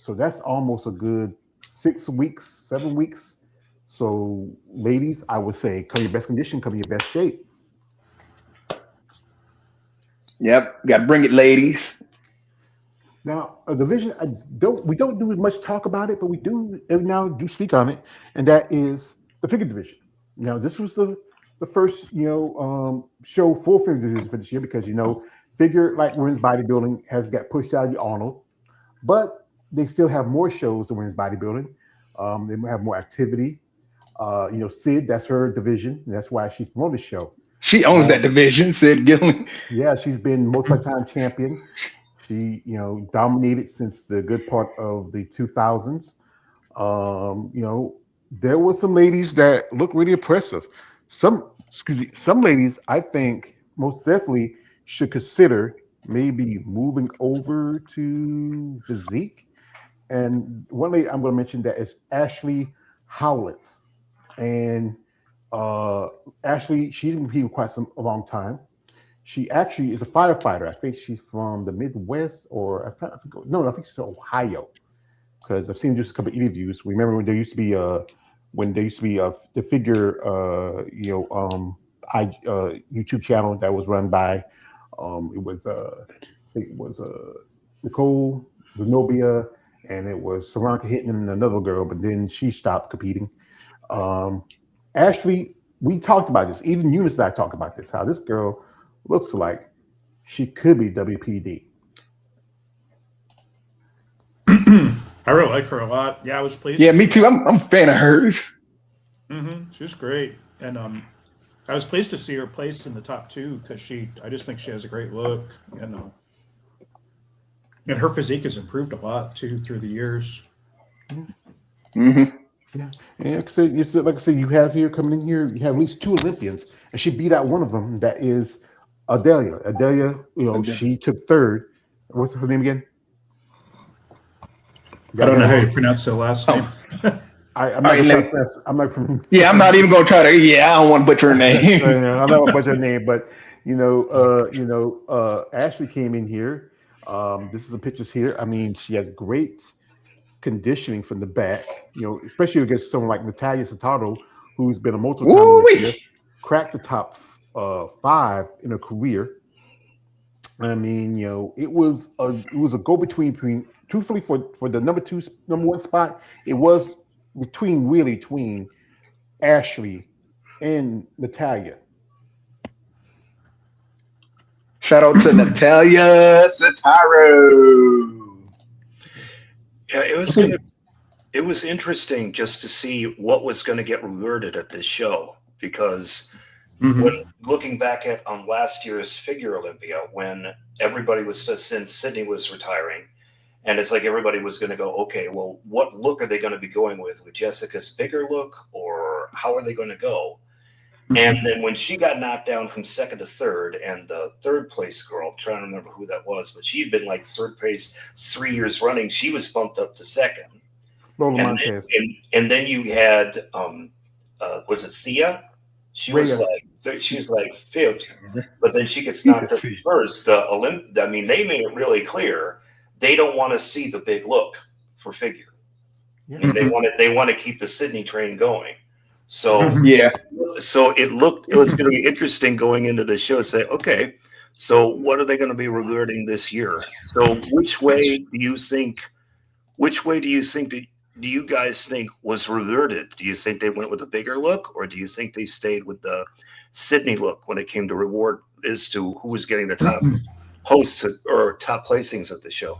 [SPEAKER 1] So that's almost a good 6 weeks, 7 weeks. So ladies, I would say come in your best condition, come in your best shape.
[SPEAKER 3] Yep, got to bring it, ladies.
[SPEAKER 1] Now, a division we don't do as much talk about it, but we do every now and do speak on it, and that is the figure division. Now, this was the first show for figure division for this year because figure like women's bodybuilding has got pushed out of the Arnold, but they still have more shows than women's bodybuilding. They have more activity. Sid, that's her division. And that's why she's promoting the show.
[SPEAKER 3] She owns that division, Sid Gillen.
[SPEAKER 1] Yeah, she's been multi-time champion. She, dominated since the good part of the 2000s. There were some ladies that look really impressive. Some ladies I think most definitely should consider maybe moving over to physique. And one lady I'm going to mention that is Ashley Howlett. And Ashley, she's been competing quite a long time. She actually is a firefighter. I think she's from the Midwest, or I think she's from Ohio. Because I've seen just a couple of interviews. Remember when there used to be the figure YouTube channel that was run by it was Nicole Zenobia, and it was Saranka Hinton and another girl, but then she stopped competing. Ashley, we talked about this. Even Eunice and I talked about this. How this girl looks like she could be WPD.
[SPEAKER 2] I really like her a lot. Yeah, I was pleased.
[SPEAKER 3] Yeah, me too. I'm a fan of hers.
[SPEAKER 2] Mm-hmm. She's great, and I was pleased to see her placed in the top 2 because I just think she has a great look, and her physique has improved a lot too through the years.
[SPEAKER 3] Mm-hmm.
[SPEAKER 1] Yeah, and like I said, you have here coming in here. You have at least 2 Olympians, and she beat out one of them. That is Adelia. Adelia, she took 3rd. What's her name again?
[SPEAKER 2] I don't know how you pronounce her last name.
[SPEAKER 1] I'm not
[SPEAKER 3] even going to try to. Yeah, I don't want to butcher her name.
[SPEAKER 1] I'm not going to butcher her name, but Ashley came in here. This is the pictures here. I mean, she has great conditioning from the back. Especially against someone like Natalia Satato, who's been a multiple time cracked the top 5 in her career. I mean, it was a go between. Truthfully, for the number 1 spot, it was between Ashley and Natalia.
[SPEAKER 3] Shout out to Natalia Sataro.
[SPEAKER 4] Yeah, it was interesting just to see what was going to get rewarded at this show because when looking back at last year's Figure Olympia, when everybody was since Sydney was retiring. And it's like everybody was going to go, okay, well, what look are they going to be going with Jessica's bigger look, or how are they going to go? And then when she got knocked down from 2nd to 3rd, and the 3rd place girl, I'm trying to remember who that was, but she had been like 3rd place 3 years running. She was bumped up to 2nd. And then you had, was it Thea? She was like 5th, but then she gets knocked up first. They made it really clear. They don't want to see the big look for figure. Yeah. And they want to keep the Sydney train going. So so it was going to be interesting going into the show to say, okay, so what are they going to be rewarding this year? So which way do you think do you guys think was reverted? Do you think they went with a bigger look, or do you think they stayed with the Sydney look when it came to reward as to who was getting the top hosts or top placings at the show?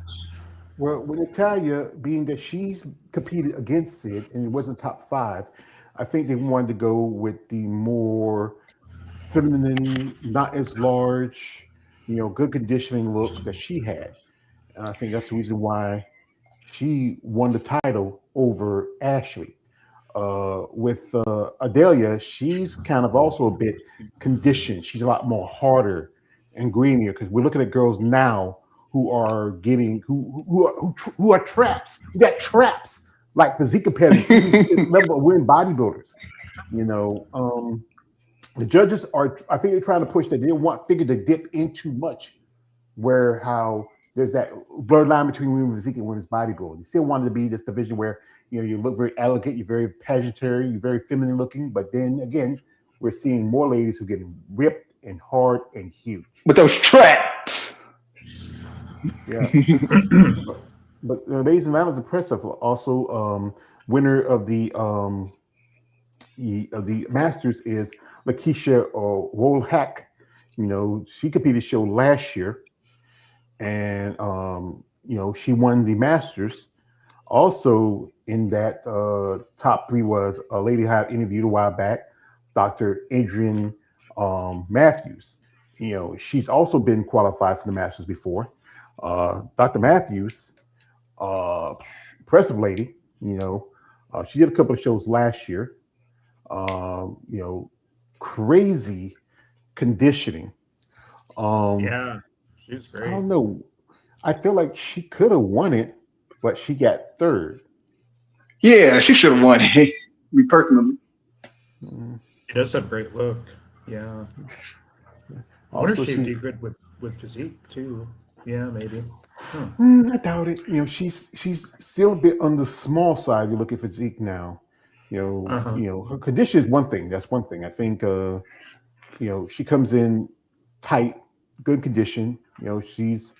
[SPEAKER 1] Well, with Natalia, being that she's competed against Sid and it wasn't top 5, I think they wanted to go with the more feminine, not as large, good conditioning look that she had. And I think that's the reason why she won the title over Ashley. With Adelia, she's kind of also a bit conditioned. She's a lot more harder and greenier because we're looking at girls now who are getting who are traps. You got traps like the Zika Petty, level of winning bodybuilders. The judges are. I think they're trying to push that they don't want figure to dip in too much, where how there's that blurred line between women's physique and women's bodybuilding. You still wanted to be this division where you look very elegant, you're very pageantary, you're very feminine looking, but then again, we're seeing more ladies who get ripped and hard and huge.
[SPEAKER 3] With those traps.
[SPEAKER 1] Yeah. but ladies and gentlemen, impressive. Also, winner of the Masters is Lakeisha Wolhack. She competed show last year, and she won the Masters. Also in that top 3 was a lady I interviewed a while back, Dr. Adrian Matthews. She's also been qualified for the Masters before. Dr. Matthews, impressive lady. She did a couple of shows last year. Crazy conditioning.
[SPEAKER 2] Yeah, she's great.
[SPEAKER 1] I don't know. I feel like she could have won it, but she got 3rd.
[SPEAKER 3] Yeah, she should have won it. Me personally.
[SPEAKER 2] She does have great look. Yeah. I wonder if she'd do good with physique too. Yeah, maybe.
[SPEAKER 1] I doubt it. She's still a bit on the small side. You look at physique now. Her condition is one thing. That's one thing. I think. She comes in tight, good condition. She's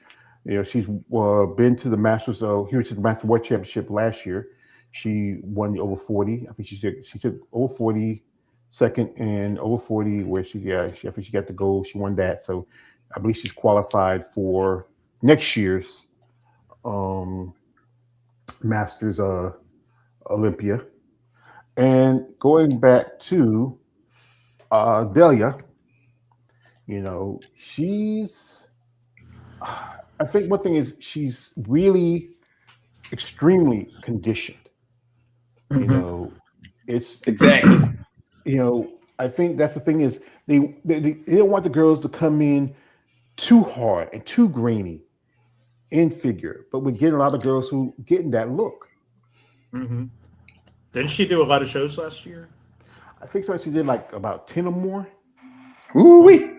[SPEAKER 1] been to the Masters. Here to the Master World Championship last year. She won the over 40. I think she took over 40 second and over 40 where I think she got the gold. She won that. So I believe she's qualified for next year's Masters Olympia. And going back to Delia, she's I think one thing is she's really extremely conditioned. It's
[SPEAKER 3] exactly.
[SPEAKER 1] I think that's the thing is they don't want the girls to come in too hard and too grainy in figure, but we're getting a lot of girls who getting that look.
[SPEAKER 2] Mm-hmm. Didn't she do a lot of shows last year?
[SPEAKER 1] I think so. She did like about 10 or more.
[SPEAKER 3] Ooh-wee.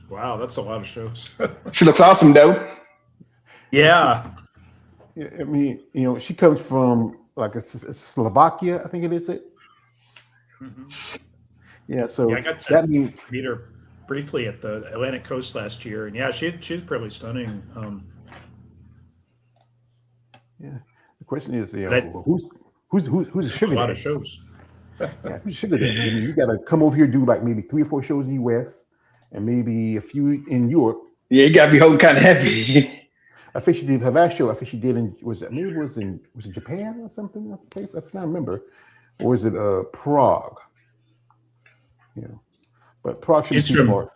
[SPEAKER 2] Wow, that's a lot of shows.
[SPEAKER 3] She looks awesome though.
[SPEAKER 2] Yeah.
[SPEAKER 1] I mean, she comes from like it's Slovakia, I think it is.
[SPEAKER 2] Mm-hmm.
[SPEAKER 1] Yeah, so
[SPEAKER 2] I got to meet her briefly at the Atlantic Coast last year, and yeah, she's pretty stunning.
[SPEAKER 1] Yeah, the question is, who's the sugar?
[SPEAKER 2] A lot of shows.
[SPEAKER 1] Yeah, who's sugar daddy? I mean, you got to come over here, do like maybe 3 or 4 shows in the U.S. and maybe a few in Europe.
[SPEAKER 3] Yeah, you got to be holding kind of heavy.
[SPEAKER 1] I think she did her last show. I think she did was it Japan or something? I can't remember. Or was it Prague? But Prague should be too far.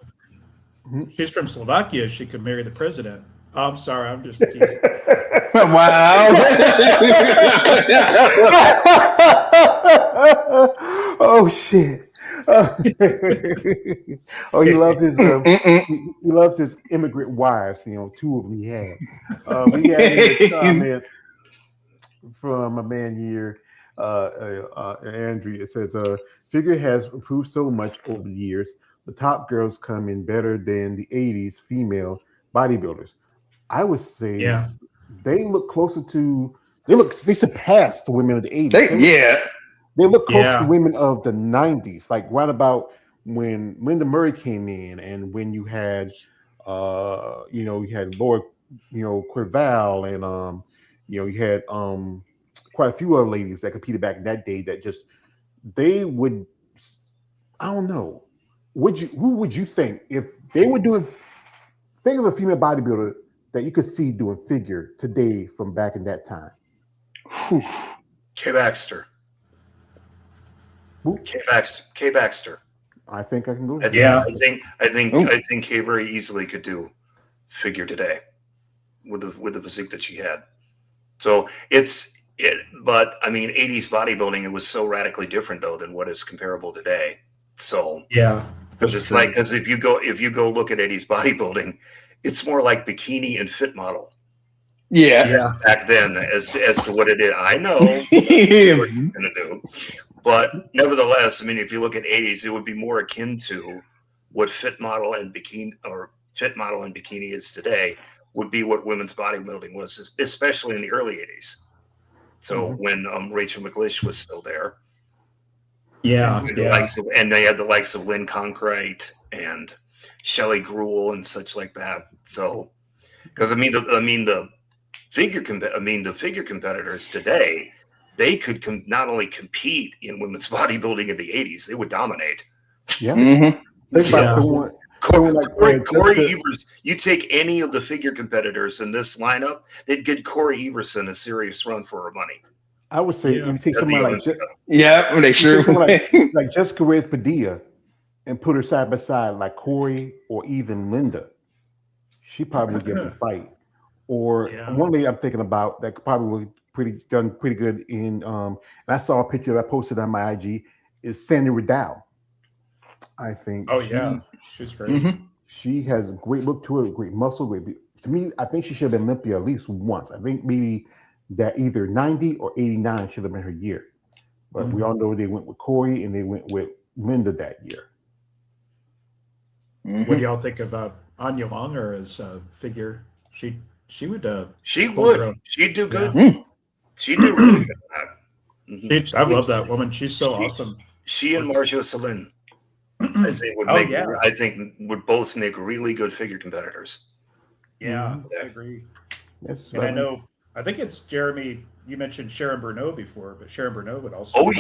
[SPEAKER 2] She's from Slovakia. She could marry the president. Oh, I'm sorry, I'm just teasing.
[SPEAKER 3] Wow.
[SPEAKER 1] Oh shit. He loves his immigrant wives. 2 of them he had. We got a comment from a man here, Andrew. It says, "Figure has improved so much over the years. The top girls come in better than the '80s female bodybuilders. I would say they look closer to. They surpassed the women of the '80s. They look close to women of the '90s, like right about when Linda Murray came in, and when you had, you had Laura, Querval, and you had quite a few other ladies that competed back in that day that just they would. I don't know. Who would you think if they were doing? Think of a female bodybuilder that you could see doing figure today from back in that time.
[SPEAKER 4] Kay Baxter.
[SPEAKER 1] Who?
[SPEAKER 4] Kay Baxter.
[SPEAKER 1] I think I can go.
[SPEAKER 4] I think Kay very easily could do figure today with the physique that she had. So but I mean, 80s bodybuilding, it was so radically different though than what is comparable today. So because it's like, because if you go look at 80s bodybuilding, it's more like bikini and fit model.
[SPEAKER 3] Yeah.
[SPEAKER 4] Back then, as to what it is, I know what you're gonna do, but nevertheless, I mean, if you look at 80s, it would be more akin to what fit model and bikini is today. Would be what women's bodybuilding was, especially in the early 80s. So when Rachel McLish was still there. And they had the likes of Lynn Concrete and Shelley Gruel and such like that. So, because the figure competitors today, they could not only compete in women's bodybuilding in the 80s, they would dominate.
[SPEAKER 1] Yeah.
[SPEAKER 4] Corey Evers, you take any of the figure competitors in this lineup, they'd get Corey Everson a serious run for her money.
[SPEAKER 1] I would say if you take someone like like Jessica Reyes Padilla and put her side by side like Corey or even Linda, she probably would get a fight. Or one lady I'm thinking about that probably would done pretty good in and I saw a picture that I posted on my IG is Sandy Riddell. I think.
[SPEAKER 2] She's great.
[SPEAKER 1] She has a great look to her, great muscle. To me, I think she should have been Olympia at least once. I think maybe that either 90 or 89 should have been her year. But we all know they went with Corey and they went with Linda that year.
[SPEAKER 2] What do y'all think of Anya Longer as a figure? She'd do good. She'd do really good. I love that woman. She's so awesome.
[SPEAKER 4] She and Marcia Celine, I think would both make really good figure competitors.
[SPEAKER 2] I agree. And I think it's Jeremy. You mentioned Sharon Bruneau before, but Sharon Bruneau would also.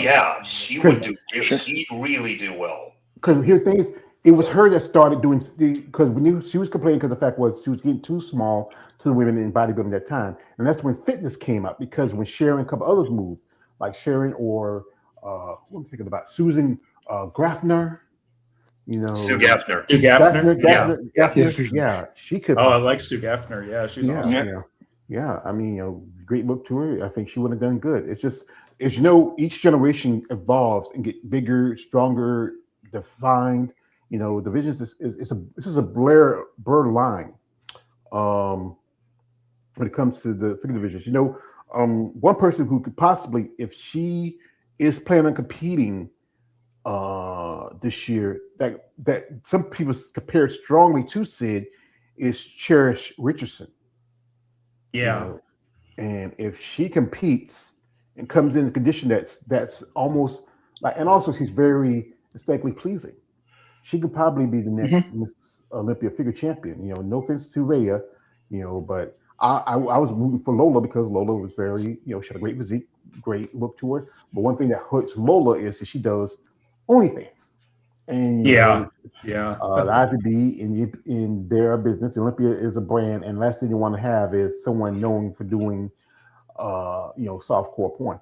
[SPEAKER 4] She would do. She'd really do well.
[SPEAKER 1] Because here's the thing is, it was her that started doing because she was complaining because the fact was she was getting too small to the women in bodybuilding at that time, and that's when fitness came up. Because when Sharon and a couple others moved, like Sharon or who I'm thinking about, Susan Graffner.
[SPEAKER 4] Sue Gaffner.
[SPEAKER 1] Yeah, she could.
[SPEAKER 2] Oh, I like Sue Gaffner. Yeah, she's awesome.
[SPEAKER 1] Yeah. I mean, great look to her. I think she would have done good. It's just, each generation evolves and get bigger, stronger, defined. Divisions this is a blur line. When it comes to the figure divisions, one person who could possibly, if she is planning on competing this year, that some people compare strongly to Sid is Cherish Richardson. And if she competes and comes in a condition that's almost like, and also she's very aesthetically pleasing, she could probably be the next Miss Olympia figure champion. No offense to Rhea, but I was rooting for Lola because Lola was very, she had a great physique, great look to her. But one thing that hurts Lola is that she does OnlyFans. And the IFBB in their business, Olympia is a brand, and last thing you want to have is someone known for doing, softcore porn.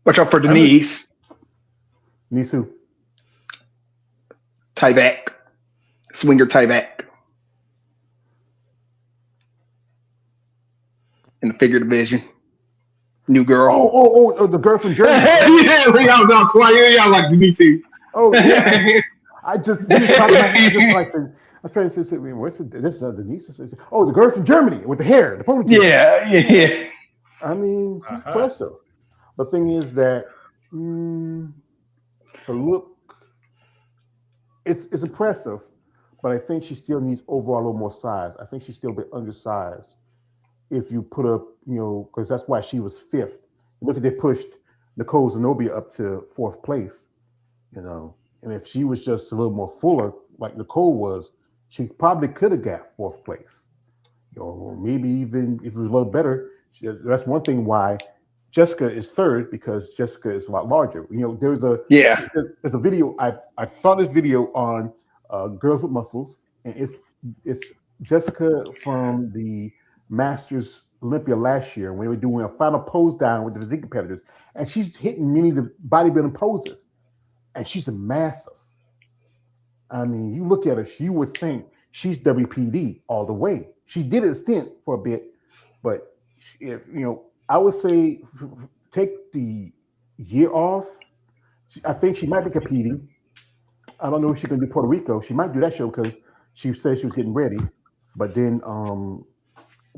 [SPEAKER 3] Watch out for Denise.
[SPEAKER 1] Denise who?
[SPEAKER 3] Tyvek. Swinger Tyvek. In the figure division. New girl.
[SPEAKER 1] Oh, the girl from Germany.
[SPEAKER 3] Y'all quiet. Y'all like Denise.
[SPEAKER 1] Oh, yeah. I'm trying to say, what's this? Denise? Oh, the girl from Germany with the hair, the ponytail.
[SPEAKER 3] Yeah.
[SPEAKER 1] I mean, she's impressive. The thing is that her look, it's impressive, but I think she still needs overall a little more size. I think she's still a bit undersized. If you put up, because that's why she was 5th. Look at they pushed Nicole Zenobia up to 4th place, and if she was just a little more fuller, like Nicole was, she probably could have got 4th place. Maybe even if it was a little better, That's one thing why Jessica is third, because Jessica is a lot larger. There's a video. I saw this video on Girls with Muscles, and it's Jessica from the Masters Olympia last year when they were doing a final pose down with the physique competitors, and she's hitting many of the bodybuilding poses, and she's a massive. I mean, you look at her, you would think she's WPD all the way. She did a stint for a bit, but if I would say take the year off. I think she might be competing. I don't know if she's going to do Puerto Rico. She might do that show because she said she was getting ready. But then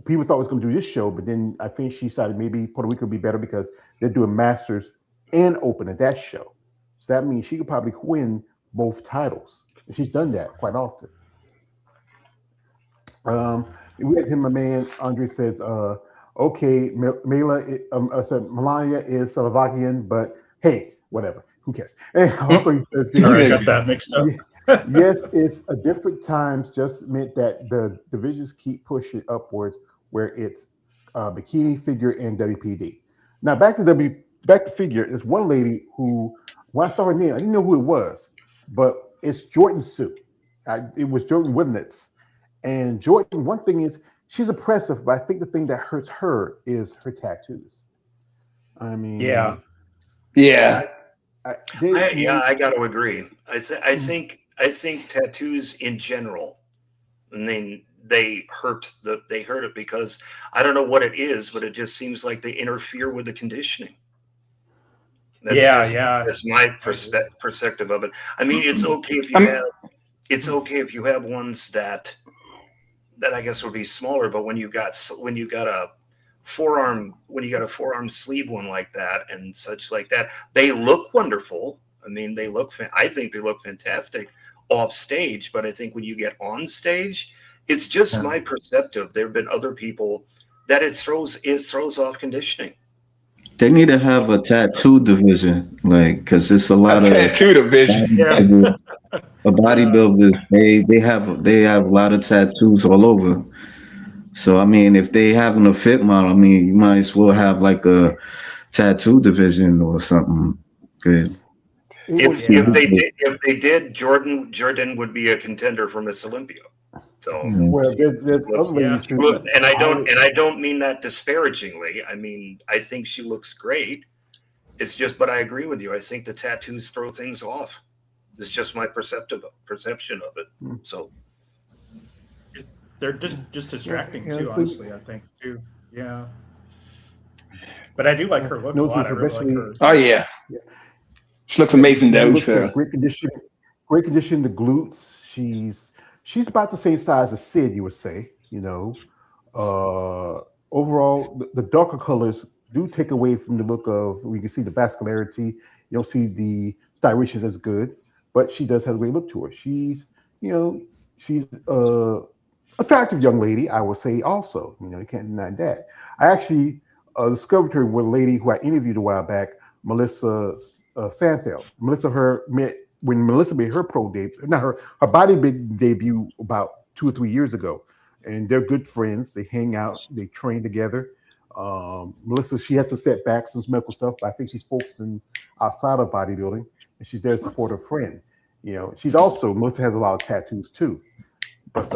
[SPEAKER 1] people thought it was going to do this show. But then I think she decided maybe Puerto Rico would be better because they're doing Masters and Open at that show. So that means she could probably win both titles. And she's done that quite often. We had him, my man, Andre says, okay, Melania is Slovakian, but hey, whatever. Who cares? And also he says,
[SPEAKER 2] I got that mixed up.
[SPEAKER 1] Yes, it's a different times just meant that the divisions keep pushing upwards where it's bikini, figure, and WPD. Now back to figure. There's one lady who, when I saw her name, I didn't know who it was, but it's Jordan Sue. It was Jordan Wimnitz. And Jordan, one thing is, she's impressive, but I think the thing that hurts her is her tattoos. I mean,
[SPEAKER 3] yeah.
[SPEAKER 4] I got to agree. I think tattoos in general, and then they hurt it because I don't know what it is, but it just seems like they interfere with the conditioning. That's my perspective of it. I mean, it's okay if you have ones that I guess would be smaller, but when you got a forearm sleeve one like that and such like that, they look wonderful. I mean, I think they look fantastic off stage, but I think when you get on stage, it's just my perspective. There have been other people that it throws off conditioning.
[SPEAKER 5] They need to have a tattoo division, because it's a lot of
[SPEAKER 3] tattoo division.
[SPEAKER 5] Bodybuilders, they have a lot of tattoos all over. So I mean, if they having a fit model, I mean, you might as well have like a tattoo division or something good.
[SPEAKER 4] If they did, Jordan would be a contender for Miss Olympia. So
[SPEAKER 1] well, there's other ladies too.
[SPEAKER 4] And I don't mean that disparagingly. I mean, I think she looks great. It's just, but I agree with you. I think the tattoos throw things off. It's just my perception of it. So
[SPEAKER 2] they're just distracting too, honestly. I think too. Yeah. But I do like her look a lot. I really like her.
[SPEAKER 3] Oh yeah. She looks amazing though.
[SPEAKER 1] Great condition. The glutes. She's about the same size as Sid, you would say. Overall, the darker colors do take away from the look of. We can see the vascularity. You don't see the styrations as good, but she does have a great look to her. She's attractive young lady, I would say. Also, you can't deny that. I actually discovered her with a lady who I interviewed a while back, Melissa Santhel. When Melissa made her pro debut, not her bodybuilding debut about 2 or 3 years ago, and they're good friends. They hang out, they train together. Melissa, she has to set back some medical stuff, but I think she's focusing outside of bodybuilding, and she's there to support her friend. Melissa has a lot of tattoos too. But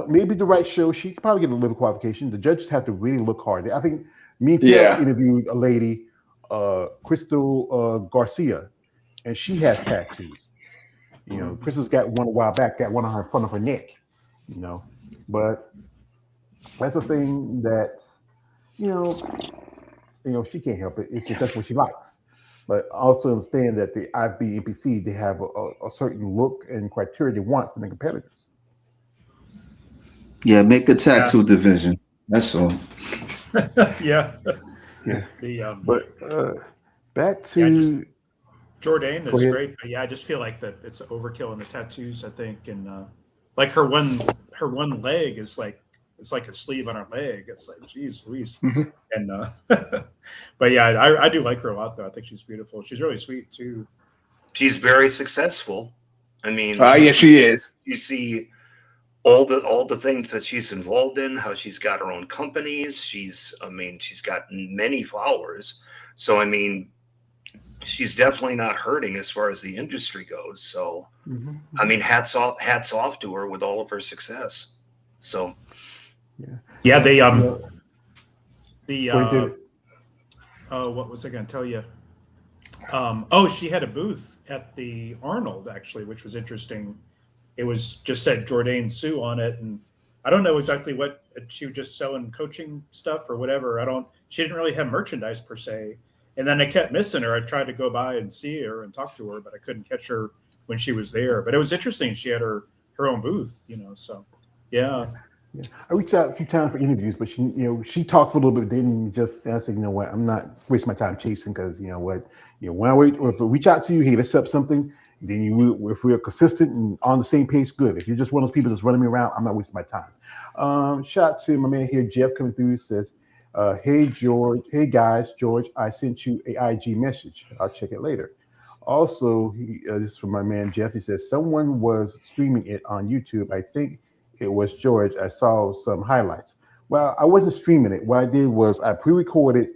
[SPEAKER 1] maybe the right show, she could probably get a little qualification. The judges have to really look hard. I think me and Pierre interviewed a lady, Crystal Garcia, and she has tattoos. Crystal's got one a while back, got one on her front of her neck. But that's a thing that she can't help it. It's just that's what she likes. But also understand that the IBNPC, they have a certain look and criteria they want from the competitors.
[SPEAKER 5] Yeah, make a tattoo division. That's all.
[SPEAKER 2] Yeah.
[SPEAKER 1] Back to
[SPEAKER 2] Jordan is great, but I just feel like that it's overkill in the tattoos, I think, and like her one leg is like it's like a sleeve on her leg. It's like, geez, Louise. And but I do like her a lot though. I think she's beautiful. She's really sweet too.
[SPEAKER 4] She's very successful. I mean,
[SPEAKER 3] yes, she is.
[SPEAKER 4] You see all the things that she's involved in, how she's got her own companies. She's got many followers. So, I mean, she's definitely not hurting as far as the industry goes. So, I mean, hats off to her with all of her success. So,
[SPEAKER 2] yeah, they what was I going to tell you? She had a booth at the Arnold actually, which was interesting. It was just said Jourdain Sue on it, and I don't know exactly what she was just selling coaching stuff or whatever. She didn't really have merchandise per se. And then I kept missing her. I tried to go by and see her and talk to her, but I couldn't catch her when she was there. But it was interesting. She had her own booth, so yeah.
[SPEAKER 1] Yeah. I reached out a few times for interviews, but she talked for a little bit. Then I said, you know what, I'm not wasting my time chasing because when I wait, or if I reach out to you, hey, let's set up something. Then if we're consistent and on the same page, good. If you're just one of those people that's running me around, I'm not wasting my time. Shout out to my man here, Jeff, coming through. Says, hey George, hey guys, George, I sent you a IG message. I'll check it later. Also, this is from my man Jeff. He says someone was streaming it on YouTube. I think it was George. I saw some highlights. Well, I wasn't streaming it. What I did was I pre-recorded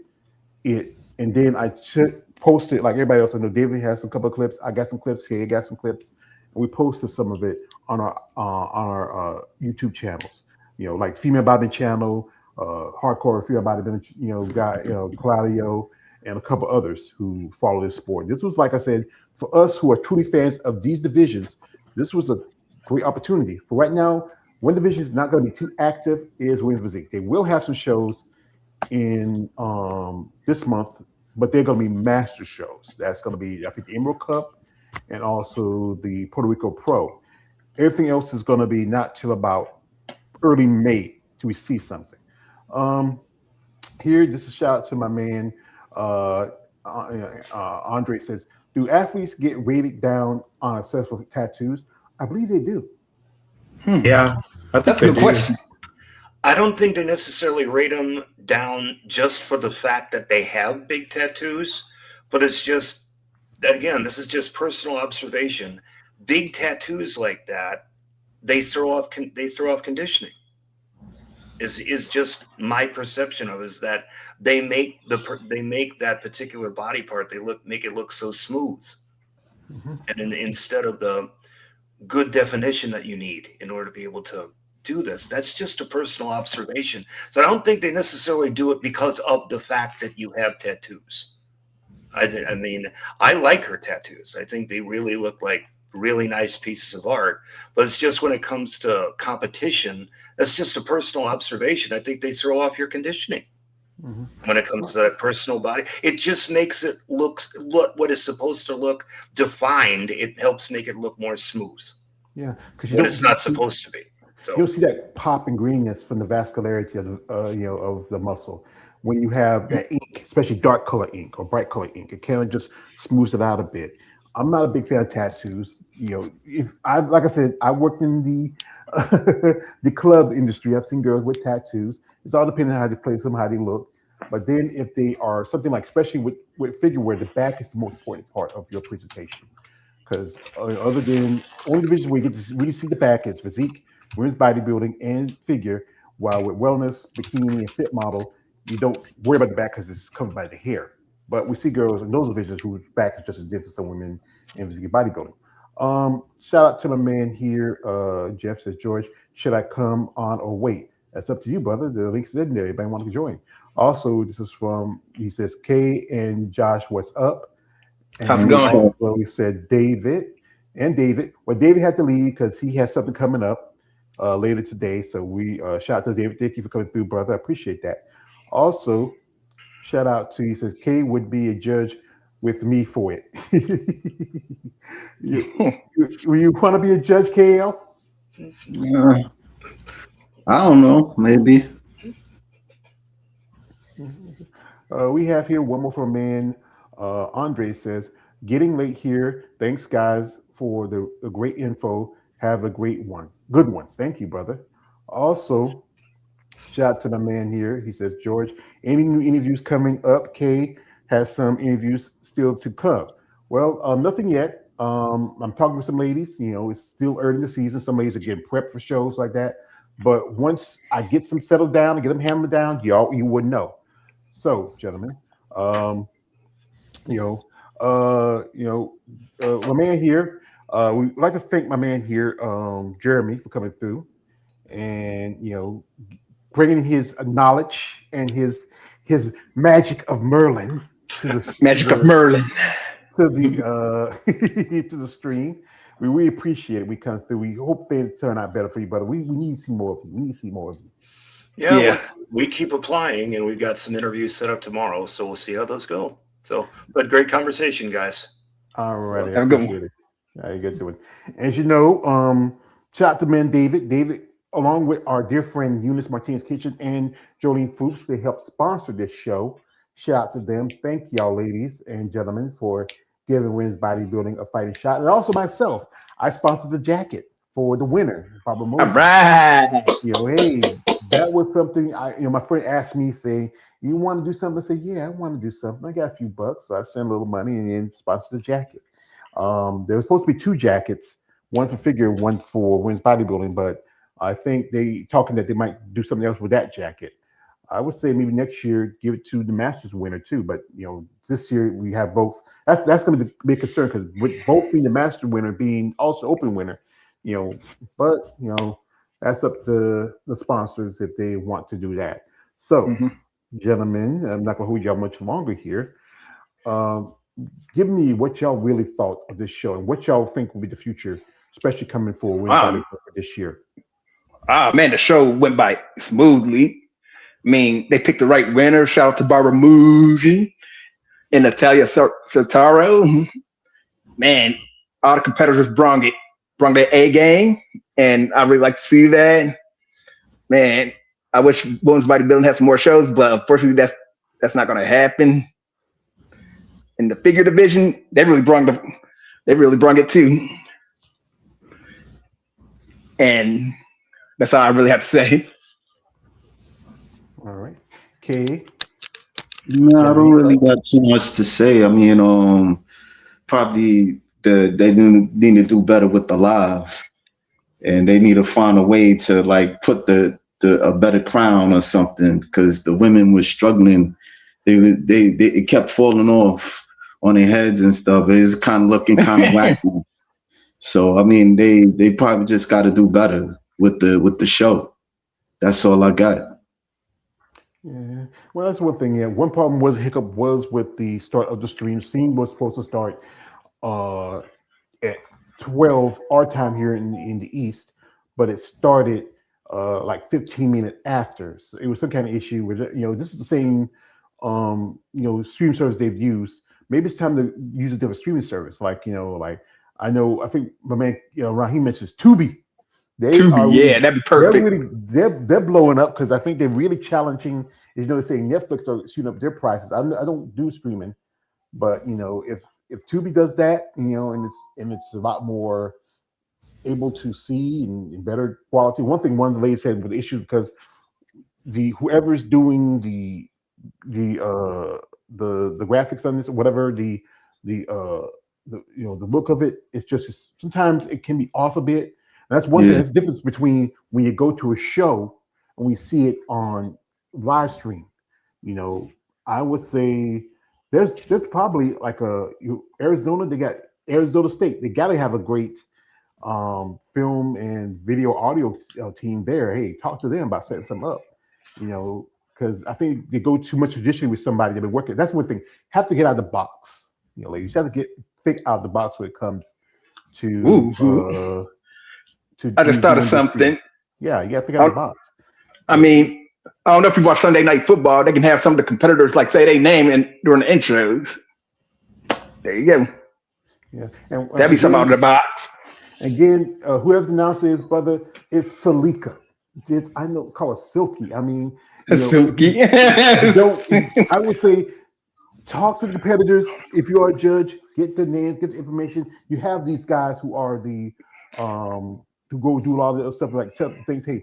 [SPEAKER 1] it, and then I posted like everybody else. I know David has some couple of clips. I got some clips here. Got some clips, and we posted some of it on our YouTube channels. Like Female Bobbing channel, Hardcore Female Bobbing, Claudio, and a couple others who follow this sport. This was, like I said, for us who are truly fans of these divisions. This was a great opportunity. For right now, one division is not going to be too active is women's physique. They will have some shows in this month, but they're going to be master shows. That's going to be, I think, the Emerald Cup and also the Puerto Rico Pro. Everything else is going to be not till about early May till we see something. Here, just a shout out to my man Andre. Says, do athletes get rated down on successful tattoos? I believe they do.
[SPEAKER 2] Yeah,
[SPEAKER 3] that's a good question.
[SPEAKER 4] I don't think they necessarily rate them down just for the fact that they have big tattoos, but it's just, again, this is just personal observation. Big tattoos like that, they throw off conditioning. Is just my perception of is that they make that particular body part, make it look so smooth, and instead of the good definition that you need in order to be able to do this. That's just a personal observation. So I don't think they necessarily do it because of the fact that you have tattoos. I mean, I like her tattoos. I think they really look like really nice pieces of art, but it's just when it comes to competition, that's just a personal observation. I think they throw off your conditioning. When it comes to that personal body, it just makes it look what is supposed to look defined. It helps make it look more smooth.
[SPEAKER 1] Yeah,
[SPEAKER 4] but it's not supposed to be. So
[SPEAKER 1] you'll see that pop and greenness from the vascularity of of the muscle when you have that ink, especially dark color ink or bright color ink. It kind of just smooths it out a bit. I'm not a big fan of tattoos. Like I said, I worked in the club industry. I've seen girls with tattoos. It's all depending on how they place them, how they look. But then if they are something like, especially with figure wear, the back is the most important part of your presentation. Because other than only division where you get to really see the back is physique, women's bodybuilding, and figure. While with wellness, bikini, and fit model, you don't worry about the back because it's covered by the hair. But we see girls in those divisions whose back is just as dense as some women in physique bodybuilding. Shout out to my man here. Jeff says, George, should I come on or wait? That's up to you, brother. The link's in there. Anybody want to join? Also, this is he says, Kay and Josh, what's up? And
[SPEAKER 3] how's it going?
[SPEAKER 1] Well, we said David. Well, David had to leave because he has something coming up later today. So we shout out to David. Thank you for coming through, brother. I appreciate that. Also, shout out to, he says, Kay would be a judge with me for it. you want to be a judge, KL?
[SPEAKER 5] I don't know, maybe.
[SPEAKER 1] We have here one more from a man. Andre says, getting late here. Thanks, guys, for the great info. Have a great one. Good one. Thank you, brother. Also, shout out to the man here. He says, George, any new interviews coming up? Kay has some interviews still to come. Well, nothing yet. I'm talking with some ladies. It's still early in the season. Some ladies are getting prepped for shows like that. But once I get them settled down and get them hammered down, you wouldn't know. So, gentlemen, you know, my man here. We'd like to thank my man here, Jeremy, for coming through and bringing his knowledge and his magic of Merlin to the
[SPEAKER 3] magic of Merlin
[SPEAKER 1] to the to the stream. We really appreciate it. We come through. We hope they turn out better for you, brother. We need to see more of you. We need to see more of you.
[SPEAKER 4] Yeah. We keep applying, and we've got some interviews set up tomorrow, so we'll see how those go. So, but great conversation, guys.
[SPEAKER 1] All right.
[SPEAKER 3] Have a good one.
[SPEAKER 1] You get to it. As you know, shout out to man David, along with our dear friend Eunice Martinez Kitchen and Jolene Fuchs, they helped sponsor this show. Shout out to them. Thank y'all, ladies and gentlemen, for giving Women's Bodybuilding a fighting shot. And also myself, I sponsored the jacket for the winner, Barbara Moses.
[SPEAKER 3] All right.
[SPEAKER 1] Hey, that was something my friend asked me, say, you want to do something? I said, yeah, I want to do something. I got a few bucks, so I sent a little money and then sponsored the jacket. There was supposed to be 2 jackets, one for figure, one for women's bodybuilding, but I think they talking that they might do something else with that jacket. I would say maybe next year give it to the Masters winner too. But this year we have both. That's going to be a concern because with both being the Master winner, being also Open winner, But that's up to the sponsors if they want to do that. So, gentlemen, I'm not going to hold y'all much longer here. Give me what y'all really thought of this show and what y'all think will be the future, especially coming forward this year.
[SPEAKER 3] Man, the show went by smoothly. I mean, they picked the right winner. Shout out to Barbara Muji and Natalia Sotaro. Man, all the competitors brung their A game, and I really like to see that. Man, I wish women's bodybuilding had some more shows, but unfortunately, that's not going to happen. In the figure division, they really brung it too, and that's all I really have to say.
[SPEAKER 1] All right. Okay.
[SPEAKER 5] No, I don't really got too much to say. I mean, probably they need to do better with the live, and they need to find a way to like put a better crown or something because the women were struggling. It kept falling off on their heads and stuff. It was kind of looking kind of wacky. So I mean, they probably just got to do better with the show. That's all I got.
[SPEAKER 1] Yeah, well, that's one thing. Yeah, one problem hiccup was with the start of the stream. Stream was supposed to start at 12 our time here in the East, but it started like 15 minutes after. So it was some kind of issue with this is the same stream service they've used. Maybe it's time to use a different streaming service. I think my man Raheem mentions Tubi.
[SPEAKER 3] That'd be perfect.
[SPEAKER 1] They're blowing up because I think they're really challenging. They're saying Netflix are shooting up their prices. I don't do streaming, but if Tubi does that, and it's a lot more able to see and better quality. One of the ladies said with the issue because whoever's doing the graphics on this, whatever the look of it, it's just sometimes it can be off a bit. And that's one thing. That's the difference between when you go to a show and we see it on live stream. I would say there's probably like Arizona. They got Arizona State. They got to have a great film and video audio team there. Hey, talk to them about setting something up. Because I think they go too much traditionally with somebody they've been working. That's one thing. Have to get out of the box. Ladies, you have to think out of the box when it comes to.
[SPEAKER 3] I just thought of something.
[SPEAKER 1] Yeah, you got to think out of the box.
[SPEAKER 3] I mean, I don't know if you watch Sunday Night Football. They can have some of the competitors say their name during the intros. There you go.
[SPEAKER 1] Yeah, and
[SPEAKER 3] that'd be something out of the box.
[SPEAKER 1] Again, whoever's announcing is brother, it's Salika. I know, call it Silky. I mean,
[SPEAKER 3] Silky.
[SPEAKER 1] I would say, talk to the competitors. If you are a judge, get the names, get the information. You have these guys who are the to go do a lot of the stuff like tell things. Hey,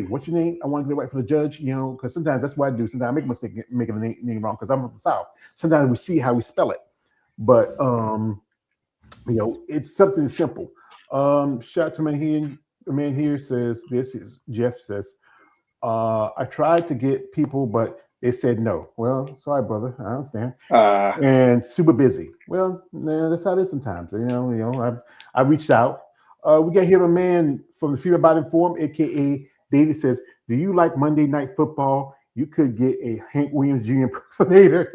[SPEAKER 1] what's your name? I want to get it right for the judge. Because sometimes that's what I do. Sometimes I make a mistake making the name wrong because I'm from the South. Sometimes we see how we spell it, but it's something simple. Shout out to the man here says this is Jeff says, I tried to get people, but they said no. Well, sorry, brother. I understand. And super busy. Well, nah, that's how it is sometimes. I reached out. We got here a man from the Fear About Inform, aka David says, do you like Monday Night Football? You could get a Hank Williams Jr. impersonator.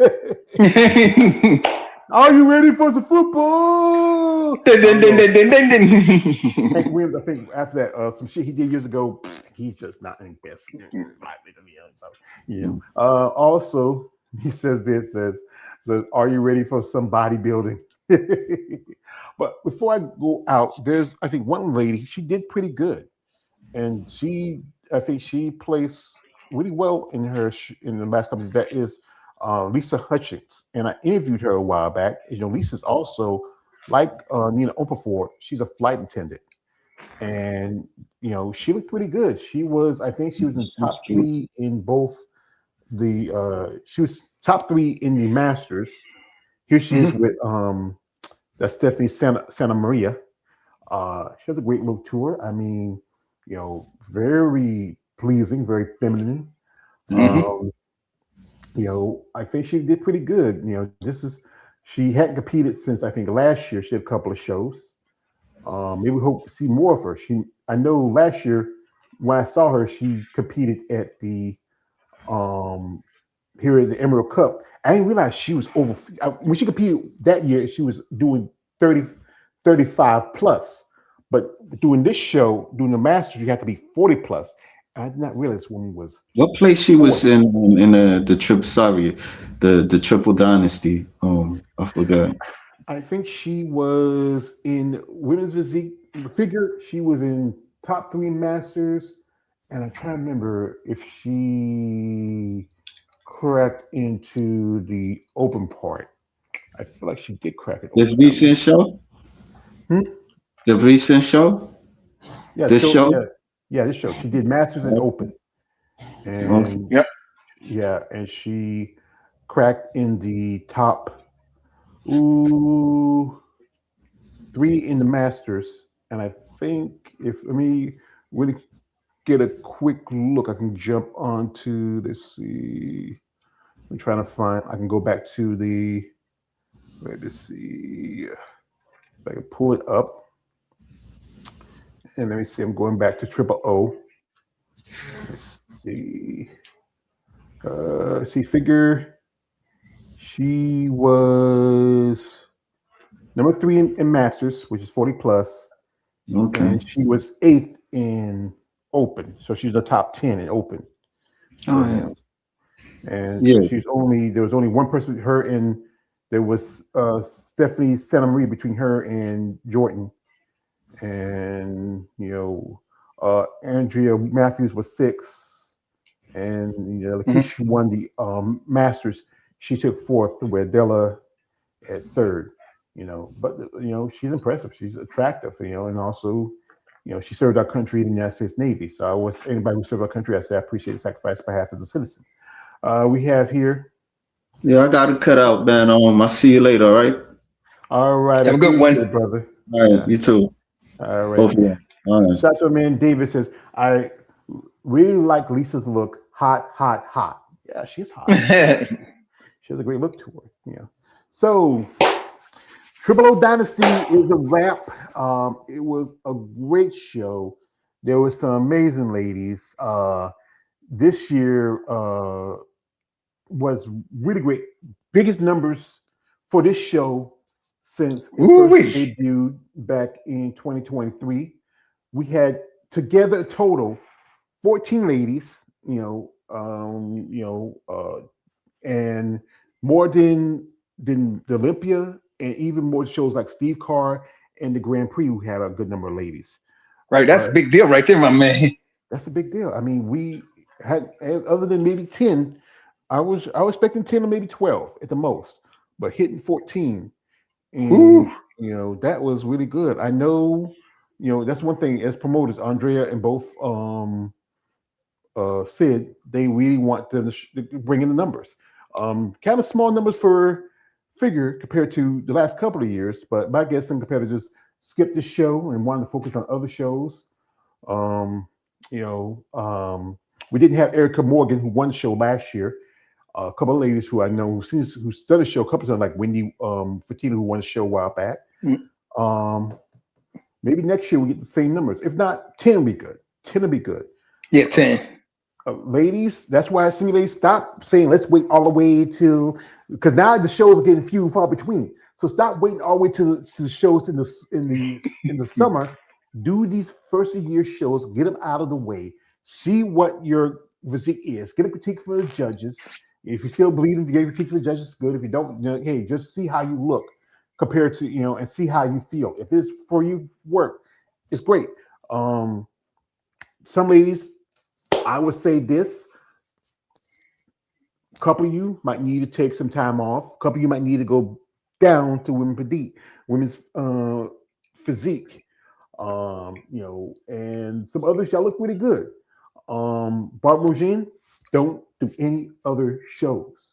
[SPEAKER 1] Are you ready for some football? Hank Williams, I think after that, some shit he did years ago, he's just not in best. Also, he says, are you ready for some bodybuilding? But before I go out, there's I think one lady, she did pretty good. And I think she placed really well in the last couple of years. That is Lisa Hutchins, and I interviewed her a while back. Lisa's also like Nina Okafor. She's a flight attendant, and she looked pretty good. I think she was in the top 3 in both she was top 3 in the Masters. Here she is with that's Stephanie Santa Maria. She has a great look to her. I mean, very pleasing, very feminine. I think she did pretty good. She hadn't competed since I think last year. She had a couple of shows. Maybe we hope to see more of her. I know last year when I saw her, she competed at the here at the Emerald Cup. I didn't realize she was over when she competed that year. She was doing 35 plus. But doing this show, doing the Masters, you have to be 40 plus. I did not realize this woman was.
[SPEAKER 5] What place she was in the triple? Sorry, the Triple Dynasty. I forgot.
[SPEAKER 1] I think she was in women's physique figure. She was in top 3 Masters, and I'm trying to remember if she cracked into the open part. I feel like she did crack it.
[SPEAKER 5] The recent show. The recent show.
[SPEAKER 1] Yeah, this show. Yeah, this show. She did Masters and Open, and and she cracked in the top 3 in the Masters. And I think let me really get a quick look, I can jump onto. Let's see. I'm trying to find. I can go back to the. Let's see. If I can pull it up. And let me see, I'm going back to Triple O. Let's see. Figure. She was number 3 in Masters, which is 40 plus.
[SPEAKER 5] Okay.
[SPEAKER 1] And she was 8th in Open. So she's the top 10 in Open.
[SPEAKER 5] Oh, yeah.
[SPEAKER 1] And there was only one person, her and there was Stephanie Santa Maria between her and Jordan. And Andrea Matthews was 6th, and Lakeisha won the Masters. She took 4th, with Della at 3rd. But she's impressive. She's attractive. And also, she served our country in the United States Navy. So anybody who served our country, I say I appreciate the sacrifice on behalf as a citizen. We have here.
[SPEAKER 5] Yeah, I got to cut out, man. I'll see you later. All right.
[SPEAKER 1] All right.
[SPEAKER 3] Have a good one,
[SPEAKER 1] brother.
[SPEAKER 5] All right. You too.
[SPEAKER 1] All right. All right. Shout out to man David says, I really like Lisa's look. Hot, hot, hot. Yeah, she's hot. She has a great look to her. So Triple O Dynasty is a wrap. It was a great show. There were some amazing ladies. This year was really great. Biggest numbers for this show since it first debuted back in 2023. We had together a total 14 ladies, and more than the Olympia, and even more shows like Steve Carr and the Grand Prix, who had a good number of ladies.
[SPEAKER 3] Right, that's a big deal right there, my man.
[SPEAKER 1] That's a big deal. I mean, we had, other than maybe 10, I was expecting 10 or maybe 12 at the most, but hitting 14. And that was really good. I know, that's one thing as promoters, Andrea and both Sid, they really want them to bring in the numbers. Kind of small numbers for figure compared to the last couple of years. But my guess, some competitors skipped the show and wanted to focus on other shows. We didn't have Erica Morgan, who won the show last year. A couple of ladies who I know who's done the show, a couple of times, like Wendy Fatina, who won the show a while back. Maybe next year we get the same numbers. If not, 10 will be good. 10 will be good.
[SPEAKER 3] Yeah, 10.
[SPEAKER 1] Ladies, that's why I see ladies stop saying let's wait all the way till, because now the shows are getting few and far between. So stop waiting all the way to the shows in the summer. Do these first of year shows, get them out of the way. See what your physique is. Get a critique from the judges. If you still believe in getting a critique from the judges, good. If you don't, hey, just see how you look compared to, and see how you feel. If it's for you work, it's great. Some ladies, I would say this. A couple of you might need to take some time off. A couple of you might need to go down to women's physique. And some others y'all look really good. Barbara Mugin, don't do any other shows.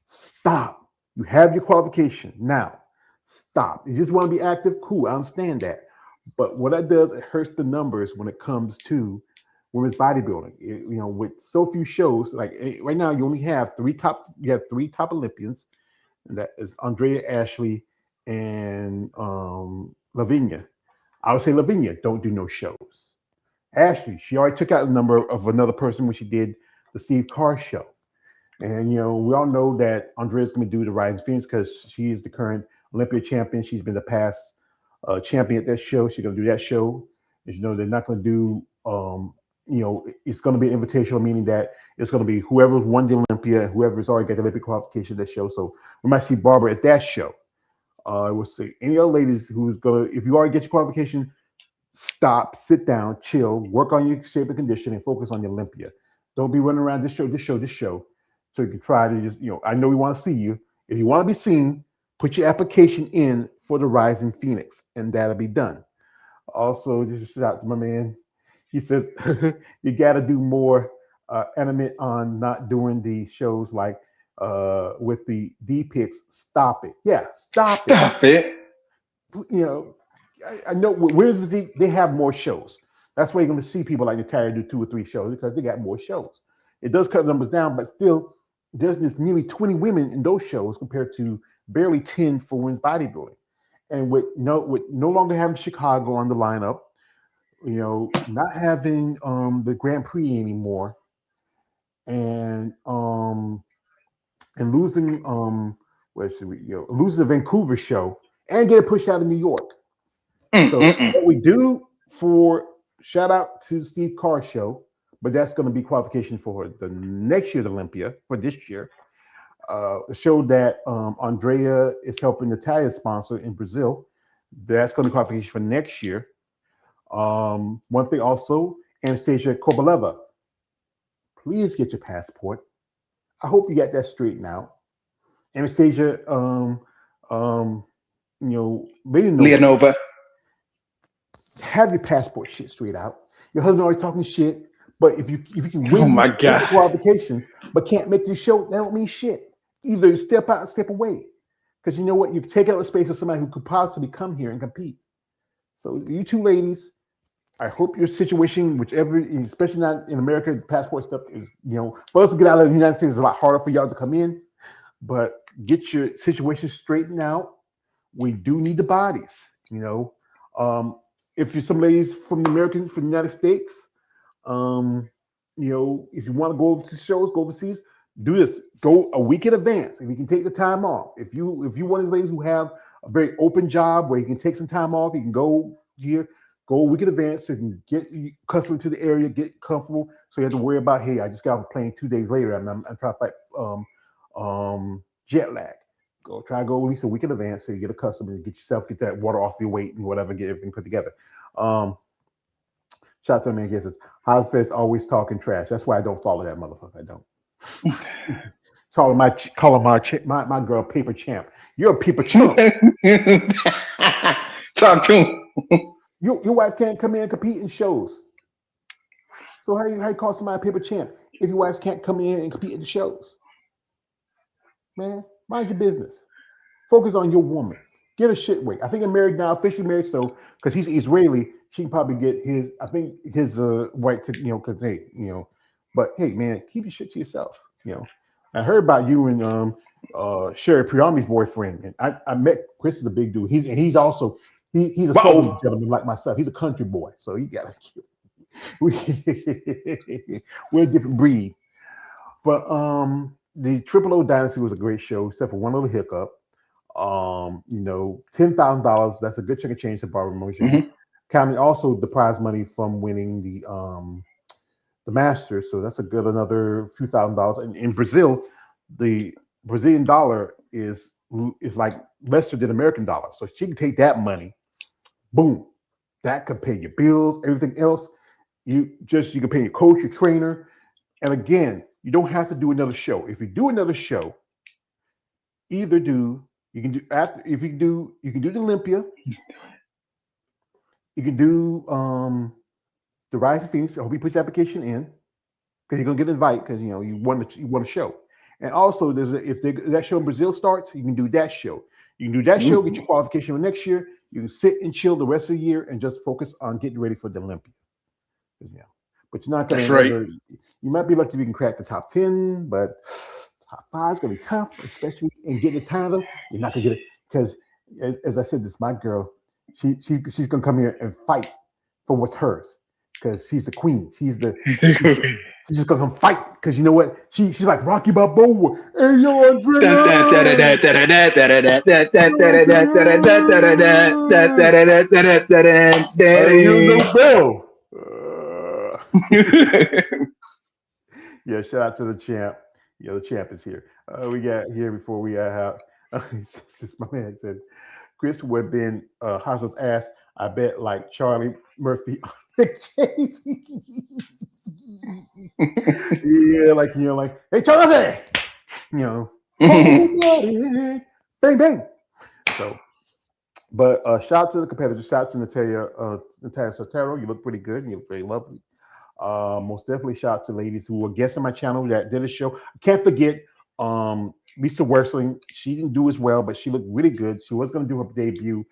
[SPEAKER 1] Stop. You have your qualification now. Stop. You just want to be active, cool. I understand that. But what that does, it hurts the numbers when it comes to women's bodybuilding. With so few shows, like right now, you only have three top Olympians, and that is Andrea, Ashley, and Lavinia. I would say Lavinia, don't do no shows. Ashley, she already took out the number of another person when she did the Steve Carr show. And, we all know that Andrea's going to do the Rising Phoenix because she is the current Olympia champion. She's been the past champion at that show. She's going to do that show. As you know, they're not going to do, it's going to be invitational, meaning that it's going to be whoever won the Olympia, whoever's already got the Olympic qualification at that show. So we might see Barbara at that show. I would say any other ladies who's going to, if you already get your qualification, stop, sit down, chill, work on your shape and condition, and focus on the Olympia. Don't be running around this show. So you can try to just, I know we want to see you. If you want to be seen, put your application in for the Rising Phoenix, and that'll be done. Also, just a shout out to my man. He says you got to do more animate on not doing the shows like with the D-Picks. Stop it. Yeah, stop it. I know with Physique, they have more shows. That's why you're going to see people like Natalia do 2 or 3 shows because they got more shows. It does cut numbers down, but still, there's nearly 20 women in those shows compared to barely 10 for women's bodybuilding. And with no longer having Chicago on the lineup, not having the Grand Prix anymore, and losing losing the Vancouver show and get it pushed out of New York. What we do for shout out to Steve Carr show, but that's going to be qualification for the next year's Olympia for this year. Show that Andrea is helping Natalia sponsor in Brazil. That's going to be qualification for next year. One thing also, Anastasia Kobaleva, please get your passport. I hope you got that straightened out. Anastasia,
[SPEAKER 3] Leonova,
[SPEAKER 1] have your passport shit straight out. Your husband already talking shit, but if you can win qualifications but can't make this show, that don't mean shit. Either step out and step away, because you know what, you take out the space for somebody who could possibly come here and compete. So you two ladies, I hope your situation, whichever, especially not in America, passport stuff is, for us to get out of the United States is a lot harder for y'all to come in, but get your situation straightened out. We do need the bodies, if you're some ladies from the United States, if you want to go over to shows, go overseas, do this. Go a week in advance. If you can take the time off. If you one of these ladies who have a very open job where you can take some time off, you can go here, go a week in advance so you can get accustomed to the area, get comfortable. So you have to worry about, hey, I just got off a plane 2 days later and I'm trying to fight jet lag. Try to go at least a week in advance so you get accustomed and get that water off your weight and whatever, get everything put together. Shout out to the man who says, Hozfest always talking trash. That's why I don't follow that motherfucker. I don't. calling my girl paper champ. You're a paper champ.
[SPEAKER 3] Talk to him.
[SPEAKER 1] Your wife can't come in and compete in shows. So how you call somebody a paper champ if your wife can't come in and compete in shows? Man, mind your business. Focus on your woman. Get a shit weight. I think I'm married now, officially married. So because he's Israeli, she can probably get his. I think his right to because hey But hey, man, keep your shit to yourself. I heard about you and Sherry Priami's boyfriend, and I met Chris is a big dude. He's also he's a southern gentleman like myself. He's a country boy, so he got we're a different breed. But the Triple O Dynasty was a great show, except for one little hiccup. $10,000. That's a good chunk of change to Barbara Mosher.
[SPEAKER 3] Mm-hmm.
[SPEAKER 1] Counting also the prize money from winning the Masters, so that's a good another few $1,000s. And in Brazil, the Brazilian dollar is like lesser than American dollar, so she can take that money. Boom, that could pay your bills, everything else. You can pay your coach, your trainer, and again, you don't have to do another show. If you do another show, you can do the Olympia, you can do the Rise of Phoenix. I hope you put your application in because you're gonna get an invite because you won a show. And also, if that show in Brazil starts, you can do that show. You can do that show, get your qualification for next year. You can sit and chill the rest of the year and just focus on getting ready for the Olympia. But you're not gonna.
[SPEAKER 3] That's right.
[SPEAKER 1] You might be lucky if you can crack the top 10, but top 5 is gonna be tough, especially in getting the title. You're not gonna get it because, as I said, this my girl. She's gonna come here and fight for what's hers. Because she's the queen. She's just gonna come fight. Because you know what? She's like Rocky Balboa. Hey yo, Andrea. Yeah, shout out to the champ. The champ is here. We got here before we have. My man says, Chris would have been Hazel's ass. I bet like Charlie Murphy. Yeah, like hey Charlie, bang bang. So, but shout out to the competitors. Shout out to Natalia Sotero. You look pretty good. You look very lovely. Most definitely shout out to ladies who were guests on my channel that did a show. I can't forget Lisa Wersling. She didn't do as well, but she looked really good. She was going to do her debut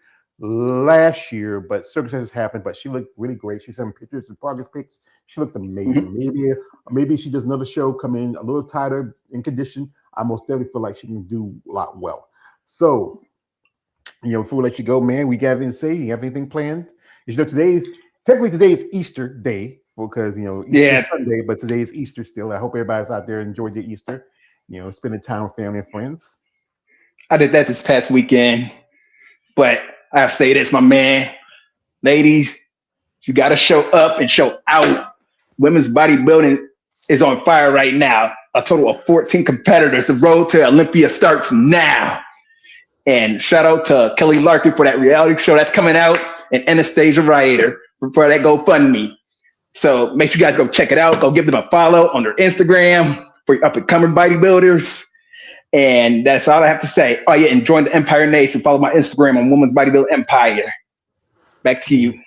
[SPEAKER 1] last year, but circumstances happened. But she looked really great. She sent me pictures and progress pics. She looked amazing. Maybe she does another show, come in a little tighter in condition. I most definitely feel like she can do a lot well. So, before we let you go, man, we got anything to say? You have anything planned? Today is Easter Day because Easter Sunday, but today is Easter still. I hope everybody's out there enjoyed their Easter. Spending time with family and friends.
[SPEAKER 3] I did that this past weekend, but I have to say this, my man. Ladies, you got to show up and show out. Women's bodybuilding is on fire right now. A total of 14 competitors. The road to Olympia starts now. And shout out to Kelly Larkin for that reality show that's coming out, and Anastasia Rioter for that GoFundMe. So make sure you guys go check it out. Go give them a follow on their Instagram for your up-and-coming bodybuilders. And that's all I have to say. Oh, yeah, and join the Empire Nation. Follow my Instagram on Women's Bodybuilding Empire. Back to you.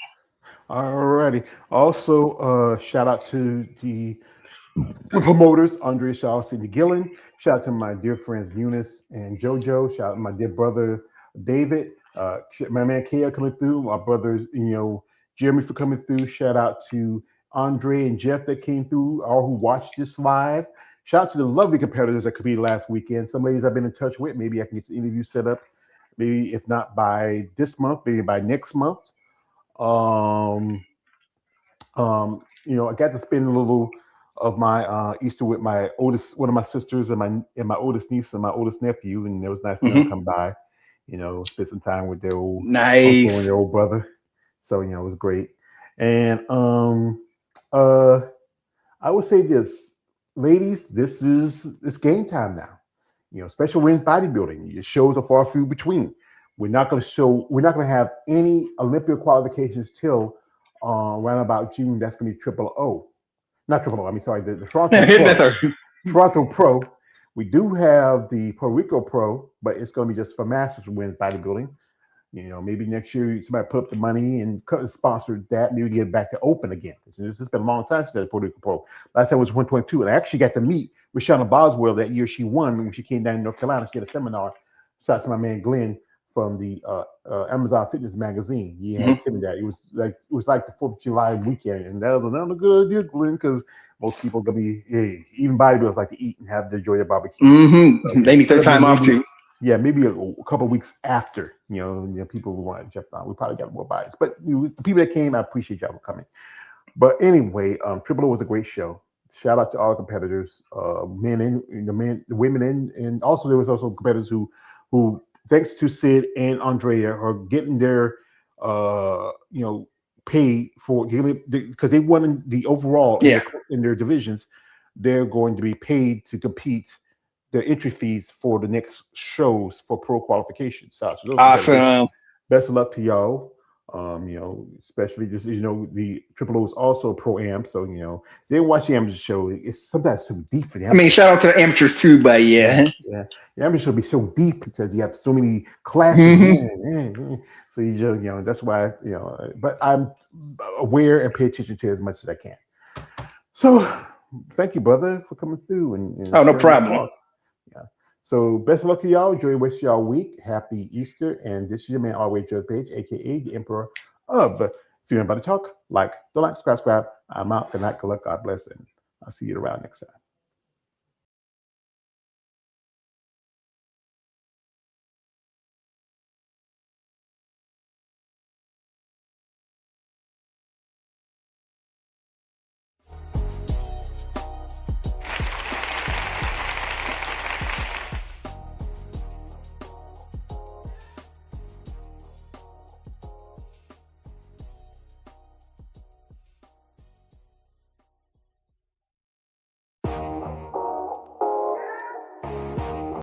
[SPEAKER 1] All righty. Also, shout out to the promoters, Andrea Shaw, Sidney Gillen. Shout out to my dear friends Eunice and JoJo. Shout out to my dear brother David. My man Kaya coming through. My brothers, Jeremy for coming through. Shout out to Andre and Jeff that came through, all who watched this live. Shout out to the lovely competitors that competed last weekend. Some ladies I've been in touch with. Maybe I can get the interview set up. Maybe if not by this month, maybe by next month. I got to spend a little of my Easter with one of my sisters and my oldest niece and my oldest nephew, and it was nice for them to come by. Spend some time with their old uncle and their old brother. So it was great. And I would say this. Ladies, it's game time now. Especially when bodybuilding, your shows are far few between. We're not going to have any Olympia qualifications till around about June. That's going to be the Toronto Pro. Toronto Pro. We do have the Puerto Rico Pro, but it's going to be just for masters and women's bodybuilding. Maybe next year somebody put up the money and sponsor that. Maybe get back to open again. This has been a long time since that Puerto Rico Pro. Last time was 122, and I actually got to meet with Shauna Boswell that year. She won when she came down to North Carolina. She had a seminar. shout out to my man Glenn from the Amazon Fitness magazine. He had sent me that. It was like the 4th of July weekend, and that was another good idea, Glenn, because most people gonna be even bodybuilders like to eat and have the joy of barbecue.
[SPEAKER 3] So, they need their time off too.
[SPEAKER 1] Yeah, maybe a couple of weeks after, people who want to jump on. We probably got more bodies, but the people that came, I appreciate y'all for coming. But anyway, Triple O was a great show. Shout out to all the competitors, men, the women, and also there was also competitors who thanks to Sid and Andrea are getting their paid for because they won the overall in their divisions. They're going to be paid to compete the entry fees for the next shows for pro qualification. So
[SPEAKER 3] awesome.
[SPEAKER 1] Best of luck to y'all. Especially this, the Triple O is also a pro am, so they watch the amateur show. It's sometimes too deep for them.
[SPEAKER 3] I mean, shout out to the amateurs too, but
[SPEAKER 1] the amateur show be so deep because you have so many classes. So you just that's why But I'm aware and pay attention to it as much as I can. So thank you, brother, for coming through and
[SPEAKER 3] no problem.
[SPEAKER 1] So best of luck to y'all. Enjoy the rest of y'all week. Happy Easter. And this is your man, Always George Page, aka the Emperor of Female Body Talk. Don't like, subscribe. I'm out. Good night. Good luck. God bless. And I'll see you around next time.